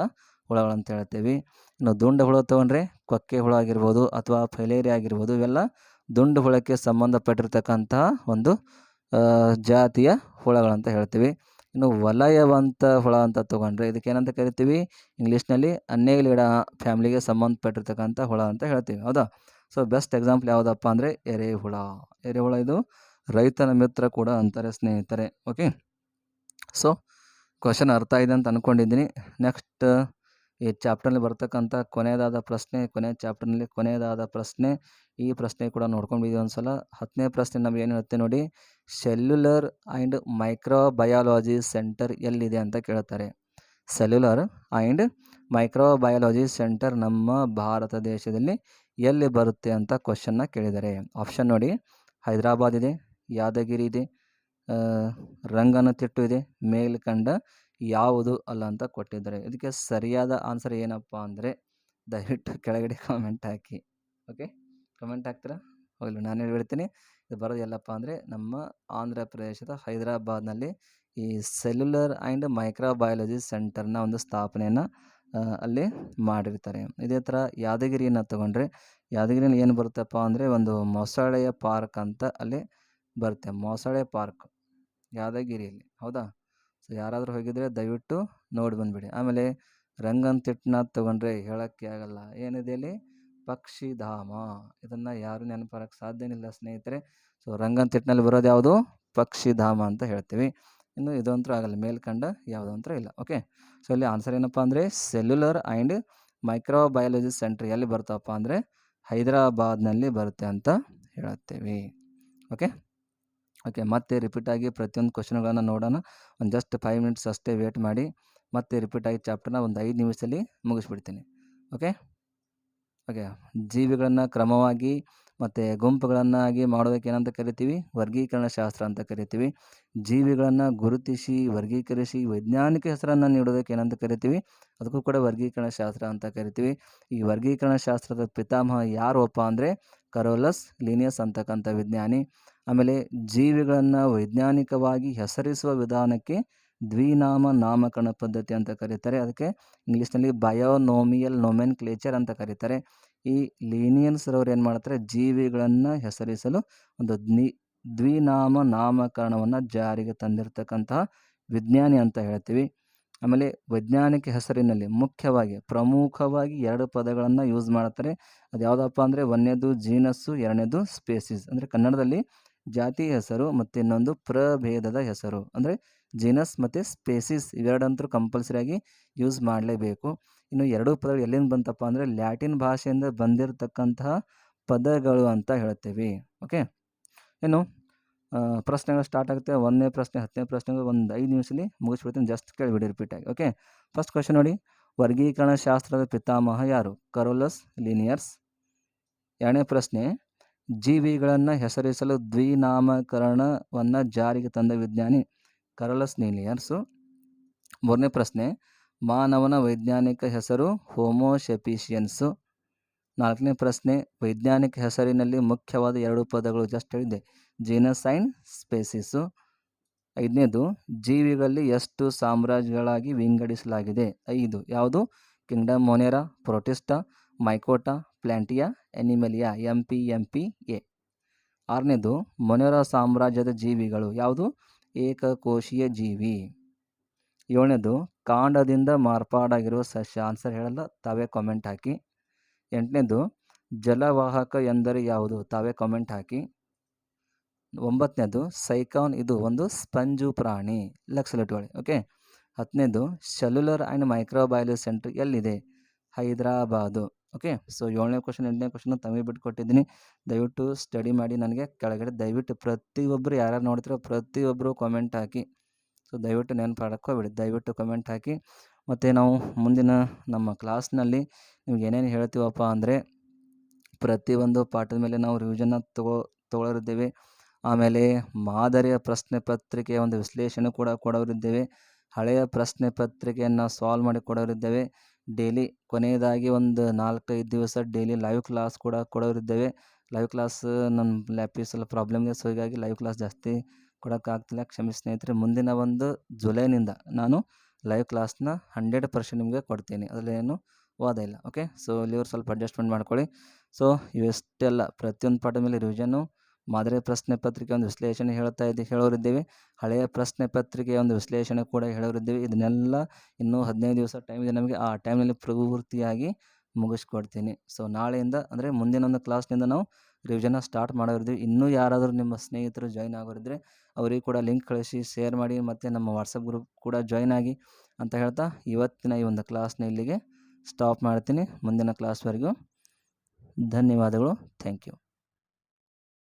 ಹುಳಗಳಂತ ಹೇಳ್ತೀವಿ. ಇನ್ನು ದುಂಡು ಹುಳ ತೊಗೊಂಡ್ರೆ ಕೊಕ್ಕೆ ಹುಳ ಆಗಿರ್ಬೋದು ಅಥವಾ ಫೈಲೇರಿಯಾ ಆಗಿರ್ಬೋದು, ಇವೆಲ್ಲ ದುಂಡು ಹುಳಕ್ಕೆ ಸಂಬಂಧಪಟ್ಟಿರ್ತಕ್ಕಂತಹ ಒಂದು ಜಾತಿಯ ಹುಳಗಳಂತ ಹೇಳ್ತೀವಿ. ಇನ್ನು ವಲಯವಂತ ಹುಳ ಅಂತ ತೊಗೊಂಡ್ರೆ ಇದಕ್ಕೇನಂತ ಕರಿತೀವಿ? ಇಂಗ್ಲೀಷ್ನಲ್ಲಿ ಅನ್ನೇಲಿಡ ಫ್ಯಾಮ್ಲಿಗೆ ಸಂಬಂಧಪಟ್ಟಿರ್ತಕ್ಕಂಥ ಹುಳ ಅಂತ ಹೇಳ್ತೀವಿ, ಹೌದಾ? ಸೊ ಬೆಸ್ಟ್ ಎಕ್ಸಾಂಪಲ್ ಯಾವುದಪ್ಪ ಅಂದರೆ ಎರೆಹುಳ. ಇದು ರೈತನ ಮಿತ್ರ ಕೂಡ ಅಂತಾರೆ ಸ್ನೇಹಿತರೆ. ಓಕೆ. ಸೊ ಕ್ವಶನ್ ಅರ್ಥ ಆಗಿದೆ ಅಂತ ಅಂದ್ಕೊಂಡಿದ್ದೀನಿ. ನೆಕ್ಸ್ಟ್ ಈ ಚಾಪ್ಟರ್ನಲ್ಲಿ ಬರ್ತಕ್ಕಂಥ ಕೊನೆಯದಾದ ಪ್ರಶ್ನೆ, ಈ ಪ್ರಶ್ನೆ ಕೂಡ ನೋಡ್ಕೊಂಡಿದ್ದೀವಿ ಒಂದು ಸಲ. 10ನೇ ಪ್ರಶ್ನೆ ನಮ್ಗೆ ಏನು ಹೇಳುತ್ತೆ ನೋಡಿ, ಸೆಲ್ಯುಲರ್ ಆ್ಯಂಡ್ ಮೈಕ್ರೋಬಯಾಲಜಿ ಸೆಂಟರ್ ಎಲ್ಲಿದೆ ಅಂತ ಕೇಳ್ತಾರೆ. ಸೆಲ್ಯುಲರ್ ಆ್ಯಂಡ್ ಮೈಕ್ರೋಬಯಾಲಜಿ ಸೆಂಟರ್ ನಮ್ಮ ಭಾರತ ದೇಶದಲ್ಲಿ ಎಲ್ಲಿ ಬರುತ್ತೆ ಅಂತ ಕ್ವಶನ್ನ ಕೇಳಿದ್ದಾರೆ. ಆಪ್ಷನ್ ನೋಡಿ, ಹೈದರಾಬಾದ್ ಇದೆ, ಯಾದಗಿರಿ ಇದೆ, ರಂಗನತಿಟ್ಟು ಇದೆ, ಮೇಲ್ಕಂಡ ಯಾವುದು ಅಲ್ಲ ಅಂತ ಕೊಟ್ಟಿದ್ದಾರೆ. ಇದಕ್ಕೆ ಸರಿಯಾದ ಆನ್ಸರ್ ಏನಪ್ಪ ಅಂದರೆ ದಯವಿಟ್ಟು ಕೆಳಗಡೆ ಕಾಮೆಂಟ್ ಹಾಕಿ. ಓಕೆ, ಕಮೆಂಟ್ ಹಾಕ್ತೀರಾ? ಹೋಗಲಿ, ನಾನು ಹೇಳ್ತೀನಿ. ಇದು ಬರೋದು ಎಲ್ಲಪ್ಪ ಅಂದರೆ ನಮ್ಮ ಆಂಧ್ರ ಪ್ರದೇಶದ ಹೈದರಾಬಾದ್ನಲ್ಲಿ ಈ ಸೆಲ್ಯುಲರ್ ಆ್ಯಂಡ್ ಮೈಕ್ರೋಬಯಾಲಜಿ ಸೆಂಟರ್ನ ಒಂದು ಸ್ಥಾಪನೆಯನ್ನು ಅಲ್ಲಿ ಮಾಡಿರ್ತಾರೆ. ಇದೇ ಥರ ಯಾದಗಿರಿಯನ್ನು ತಗೊಂಡ್ರೆ ಯಾದಗಿರಿಯಲ್ಲಿ ಏನು ಬರುತ್ತಪ್ಪ ಅಂದರೆ ಒಂದು ಮೊಸಳೆಯ ಪಾರ್ಕ್ ಅಂತ ಅಲ್ಲಿ ಬರುತ್ತೆ. ಮೊಸಳೆ ಪಾರ್ಕ್ ಯಾದಗಿರಿಯಲ್ಲಿ, ಹೌದಾ? ಸೊ ಯಾರಾದರೂ ಹೋಗಿದ್ರೆ ದಯವಿಟ್ಟು ನೋಡಿ ಬಂದುಬಿಡಿ. ಆಮೇಲೆ ರಂಗನತಿಟ್ಟನ್ನ ತಗೊಂಡ್ರೆ ಹೇಳೋಕ್ಕೆ ಆಗಲ್ಲ, ಏನಿದೆ ಅಲ್ಲಿ? ಪಕ್ಷಿಧಾಮ. ಇದನ್ನು ಯಾರು ನೆನಪರಕ್ಕೆ ಸಾಧ್ಯನಿಲ್ಲ ಸ್ನೇಹಿತರೆ. ಸೊ ರಂಗನತಿಟ್ಟಿನಲ್ಲಿ ಬರೋದು ಯಾವುದು? ಪಕ್ಷಿಧಾಮ ಅಂತ ಹೇಳ್ತೀವಿ. ಇನ್ನು ಇದಂತೂ ಆಗಲ್ಲ, ಮೇಲ್ಕಂಡ ಯಾವುದಂತೂ ಇಲ್ಲ. ಓಕೆ. ಸೊ ಇಲ್ಲಿ ಆನ್ಸರ್ ಏನಪ್ಪ ಅಂದರೆ ಸೆಲ್ಯುಲರ್ ಆ್ಯಂಡ್ ಮೈಕ್ರೋಬಯಾಲಜಿ ಸೆಂಟರ್ ಎಲ್ಲಿ ಬರ್ತಾವಪ್ಪ ಅಂದರೆ ಹೈದರಾಬಾದ್ನಲ್ಲಿ ಬರುತ್ತೆ ಅಂತ ಹೇಳುತ್ತೇವೆ. ಓಕೆ ಮತ್ತೆ ರಿಪೀಟಾಗಿ ಪ್ರತಿಯೊಂದು ಕ್ವಶನ್ಗಳನ್ನು ನೋಡೋಣ. ಒಂದು ಜಸ್ಟ್ 5 ಮಿನಿಟ್ಸ್ ಅಷ್ಟೇ ವೇಟ್ ಮಾಡಿ. ಮತ್ತೆ ರಿಪೀಟಾಗಿ ಚಾಪ್ಟರ್ನ ಒಂದು 5 ನಿಮಿಷದಲ್ಲಿ ಮುಗಿಸ್ಬಿಡ್ತೀನಿ. ಓಕೆ ಜೀವಿಗಳನ್ನು ಕ್ರಮವಾಗಿ ಮತ್ತು ಗುಂಪುಗಳನ್ನಾಗಿ ಮಾಡೋದಕ್ಕೆ ಏನಂತ ಕರಿತೀವಿ? ವರ್ಗೀಕರಣ ಶಾಸ್ತ್ರ ಅಂತ ಕರಿತೀವಿ. ಜೀವಿಗಳನ್ನು ಗುರುತಿಸಿ ವರ್ಗೀಕರಿಸಿ ವೈಜ್ಞಾನಿಕ ಹೆಸರನ್ನು ನೀಡೋದಕ್ಕೆ ಏನಂತ ಕರಿತೀವಿ? ಅದಕ್ಕೂ ಕೂಡ ವರ್ಗೀಕರಣ ಶಾಸ್ತ್ರ ಅಂತ ಕರಿತೀವಿ. ಈ ವರ್ಗೀಕರಣ ಶಾಸ್ತ್ರದ ಪಿತಾಮಹ ಯಾರಪ್ಪ ಅಂದರೆ ಕರೋಲಸ್ ಲೀನಿಯಸ್ ಅಂತಕ್ಕಂಥ ವಿಜ್ಞಾನಿ. ಆಮೇಲೆ ಜೀವಿಗಳನ್ನು ವೈಜ್ಞಾನಿಕವಾಗಿ ಹೆಸರಿಸುವ ವಿಧಾನಕ್ಕೆ ದ್ವಿನಾಮ ನಾಮಕರಣ ಪದ್ಧತಿ ಅಂತ ಕರೀತಾರೆ. ಅದಕ್ಕೆ ಇಂಗ್ಲೀಷ್ನಲ್ಲಿ ಬಯೋನೋಮಿಯಲ್ ನೋಮೆನ್ಕ್ಲೇಚರ್ ಅಂತ ಕರೀತಾರೆ. ಈ ಲೀನಿಯನ್ಸ್ ರವರು ಏನು ಮಾಡ್ತಾರೆ? ಜೀವಿಗಳನ್ನು ಹೆಸರಿಸಲು ಒಂದು ದ್ವಿನಾಮ ನಾಮಕರಣವನ್ನು ಜಾರಿಗೆ ತಂದಿರತಕ್ಕಂತಹ ವಿಜ್ಞಾನಿ ಅಂತ ಹೇಳ್ತೀವಿ. ಆಮೇಲೆ ವೈಜ್ಞಾನಿಕ ಹೆಸರಿನಲ್ಲಿ ಮುಖ್ಯವಾಗಿ ಪ್ರಮುಖವಾಗಿ 2 ಪದಗಳನ್ನು ಯೂಸ್ ಮಾಡ್ತಾರೆ. ಅದು ಯಾವುದಪ್ಪ ಅಂದರೆ ಒಂದನೇದು ಜೀನಸ್ಸು, ಎರಡನೇದು ಸ್ಪೇಸಿಸ್. ಅಂದರೆ ಕನ್ನಡದಲ್ಲಿ ಜಾತಿ ಹೆಸರು ಮತ್ತು ಇನ್ನೊಂದು ಪ್ರಭೇದದ ಹೆಸರು. ಅಂದರೆ ಜೀನಸ್ ಮತ್ತು ಸ್ಪೇಸಿಸ್ ಇವೆರಡಂತೂ ಕಂಪಲ್ಸರಿಯಾಗಿ ಯೂಸ್ ಮಾಡಲೇಬೇಕು. ಇನ್ನು 2 ಪದಗಳು ಎಲ್ಲಿಂದ ಬಂತಪ್ಪ ಅಂದರೆ ಲ್ಯಾಟಿನ್ ಭಾಷೆಯಿಂದ ಬಂದಿರತಕ್ಕಂತಹ ಪದಗಳು ಅಂತ ಹೇಳ್ತೀವಿ. ಓಕೆ ಇನ್ನು ಪ್ರಶ್ನೆಗಳು ಸ್ಟಾರ್ಟ್ ಆಗುತ್ತೆ. 1ನೇ ಪ್ರಶ್ನೆ 10ನೇ ಪ್ರಶ್ನೆಗೆ ಒಂದು 5 ನಿಮಿಷದಲ್ಲಿ ಮುಗಿಸ್ಬಿಡ್ತೀನಿ. ಜಸ್ಟ್ ಕೇಳಿಬಿಡಿ ರಿಪೀಟಾಗಿ. ಓಕೆ ಫಸ್ಟ್ ಕ್ವಶನ್ ನೋಡಿ, ವರ್ಗೀಕರಣ ಶಾಸ್ತ್ರದ ಪಿತಾಮಹ ಯಾರು? ಕರೋಲಸ್ ಲೀನಿಯರ್ಸ್. 2ನೇ ಪ್ರಶ್ನೆ, ಜೀವಿಗಳನ್ನು ಹೆಸರಿಸಲು ದ್ವಿನಾಮಕರಣವನ್ನು ಜಾರಿಗೆ ತಂದ ವಿಜ್ಞಾನಿ ಕರೋಲಸ್ ಲೀನಿಯರ್ಸು. 3ನೇ ಪ್ರಶ್ನೆ, ಮಾನವನ ವೈಜ್ಞಾನಿಕ ಹೆಸರು ಹೋಮೋ ಸೆಪಿಷಿಯನ್ಸು. 4ನೇ ಪ್ರಶ್ನೆ, ವೈಜ್ಞಾನಿಕ ಹೆಸರಿನಲ್ಲಿ ಮುಖ್ಯವಾದ 2 ಪದಗಳು ಜಸ್ಟ್ ಹೇಳಿದ್ದೆ, ಜೀನಸ್ ಆ್ಯಂಡ್ ಸ್ಪೇಸಿಸು. 5ನೇದು, ಜೀವಿಗಳಲ್ಲಿ ಎಷ್ಟು ಸಾಮ್ರಾಜ್ಯಗಳಾಗಿ ವಿಂಗಡಿಸಲಾಗಿದೆ? 5 ಯಾವುದು? Kingdom Monera, Protista, Mycota, Plantae, Animalia, MPA. 6ನೇದು, ಮೊನೆರಾ ಸಾಮ್ರಾಜ್ಯದ ಜೀವಿಗಳು ಯಾವುದು? ಏಕಕೋಶೀಯ ಜೀವಿ. 7ನೇದು, ಕಾಂಡದಿಂದ ಮಾರ್ಪಾಡಾಗಿರುವ ಸಸ್ಯ. ಆನ್ಸರ್ ಹೇಳಲ್ಲ, ತಾವೇ ಕಾಮೆಂಟ್ ಹಾಕಿ. 8ನೇದು, ಜಲವಾಹಕ ಎಂದರೆ ಯಾವುದು? ತಾವೇ ಕಾಮೆಂಟ್ ಹಾಕಿ. 9ನೇದು, ಸೈಕಾನ್ ಇದು ಒಂದು ಸ್ಪಂಜು ಪ್ರಾಣಿ. ಲಕ್ಷಲಿಟ್ಕೊಳ್ಳಿ. ಓಕೆ 10ನೇದು, ಸೆಲ್ಯುಲರ್ ಆ್ಯಂಡ್ ಮೈಕ್ರೋಬಯಾಲಜಿ ಸೆಂಟರ್ ಎಲ್ಲಿದೆ? ಹೈದರಾಬಾದು. ಓಕೆ ಸೊ 7ನೇ ಕ್ವಶನ್ 8ನೇ ಕ್ವಶನ್ ತಮಗೆ ಬಿಟ್ಟು ಕೊಟ್ಟಿದ್ದೀನಿ. ದಯವಿಟ್ಟು ಸ್ಟಡಿ ಮಾಡಿ. ನನಗೆ ಕೆಳಗಡೆ ದಯವಿಟ್ಟು ಪ್ರತಿಯೊಬ್ಬರು ಯಾರ್ಯಾರು ನೋಡ್ತಿರೋ ಪ್ರತಿಯೊಬ್ಬರು ಕಾಮೆಂಟ್ ಹಾಕಿ. ಸೊ ದಯವಿಟ್ಟು ನೆನಪು ಹೋಗ್ಬಿಡಿ. ದಯವಿಟ್ಟು ಕಮೆಂಟ್ ಹಾಕಿ. ಮತ್ತು ನಾವು ಮುಂದಿನ ನಮ್ಮ ಕ್ಲಾಸ್ನಲ್ಲಿ ನಿಮ್ಗೆ ಏನೇನು ಹೇಳ್ತೀವಪ್ಪ ಅಂದರೆ ಪ್ರತಿಯೊಂದು ಪಾಠದ ಮೇಲೆ ನಾವು ರಿವಿಷನ್ನ ತಗೊಳ್ಳೋರಿದ್ದೇವೆ. ಆಮೇಲೆ ಮಾದರಿಯ ಪ್ರಶ್ನೆ ಪತ್ರಿಕೆಯ ಒಂದು ವಿಶ್ಲೇಷಣೆ ಕೂಡ ಕೊಡೋರಿದ್ದೇವೆ. ಹಳೆಯ ಪ್ರಶ್ನೆ ಪತ್ರಿಕೆಯನ್ನು ಸಾಲ್ವ್ ಮಾಡಿ ಕೊಡೋರಿದ್ದೇವೆ. ಡೈಲಿ ಕೊನೆಯದಾಗಿ ಒಂದು 4-5 ದಿವಸ ಡೈಲಿ ಲೈವ್ ಕ್ಲಾಸ್ ಕೂಡ ಕೊಡೋರಿದ್ದೇವೆ. ಲೈವ್ ಕ್ಲಾಸ್ ನನ್ನ ಲ್ಯಾಪಿಸಲ್ಲಿ ಪ್ರಾಬ್ಲಮ್ ಇದೆ. ಸೊ ಹೀಗಾಗಿ ಲೈವ್ ಕ್ಲಾಸ್ ಜಾಸ್ತಿ ಕೊಡೋಕ್ಕಾಗ್ತಿಲ್ಲ, ಕ್ಷಮಿಸಿ ಸ್ನೇಹಿತರೆ. ಮುಂದಿನ ಒಂದು ಜುಲೈನಿಂದ ನಾನು ಲೈವ್ ಕ್ಲಾಸ್ನ 100% ನಿಮಗೆ ಕೊಡ್ತೀನಿ. ಅದರಲ್ಲೇನು ವಾದ ಇಲ್ಲ. ಓಕೆ ಸೊ ಇಲ್ಲಿವರು ಸ್ವಲ್ಪ ಅಡ್ಜಸ್ಟ್ಮೆಂಟ್ ಮಾಡ್ಕೊಳ್ಳಿ. ಸೊ ಇವೆಷ್ಟೆಲ್ಲ ಪ್ರತಿಯೊಂದು ಪಾಠದ ಮೇಲೆ ರಿವಿಷನ್ನು, ಮಾದರಿ ಪ್ರಶ್ನೆ ಪತ್ರಿಕೆ ಒಂದು ವಿಶ್ಲೇಷಣೆ ಹೇಳೋರಿದ್ದೇವೆ. ಹಳೆಯ ಪ್ರಶ್ನೆ ಪತ್ರಿಕೆಯ ಒಂದು ವಿಶ್ಲೇಷಣೆ ಕೂಡ ಹೇಳೋರಿದ್ದೇವೆ. ಇದನ್ನೆಲ್ಲ ಇನ್ನೂ 15 ದಿವಸ ಟೈಮ್ ಇದೆ ನಮಗೆ. ಆ ಟೈಮ್ನಲ್ಲಿ ಪೂರ್ತಿಯಾಗಿ ಮುಗಿಸ್ಕೊಡ್ತೀನಿ. ಸೊ ನಾಳೆಯಿಂದ ಅಂದರೆ ಮುಂದಿನ ಒಂದು ಕ್ಲಾಸ್ನಿಂದ ನಾವು ರಿವಿಷನ್ನ ಸ್ಟಾರ್ಟ್ ಮಾಡೋರಿದ್ದೀವಿ. ಇನ್ನೂ ಯಾರಾದರೂ ನಿಮ್ಮ ಸ್ನೇಹಿತರು ಜಾಯ್ನ್ ಆಗೋರಿದ್ದರೆ ಅವರಿಗೆ ಕೂಡ ಲಿಂಕ್ ಕಳಿಸಿ ಶೇರ್ ಮಾಡಿ. ಮತ್ತು ನಮ್ಮ ವಾಟ್ಸಪ್ ಗ್ರೂಪ್ ಕೂಡ ಜಾಯ್ನ್ ಆಗಿ ಅಂತ ಹೇಳ್ತಾ ಇವತ್ತಿನ ಈ ಒಂದು ಕ್ಲಾಸ್ನ ಇಲ್ಲಿಗೆ ಸ್ಟಾಪ್ ಮಾಡ್ತೀನಿ. ಮುಂದಿನ ಕ್ಲಾಸ್ವರೆಗೂ ಧನ್ಯವಾದಗಳು. Thank you.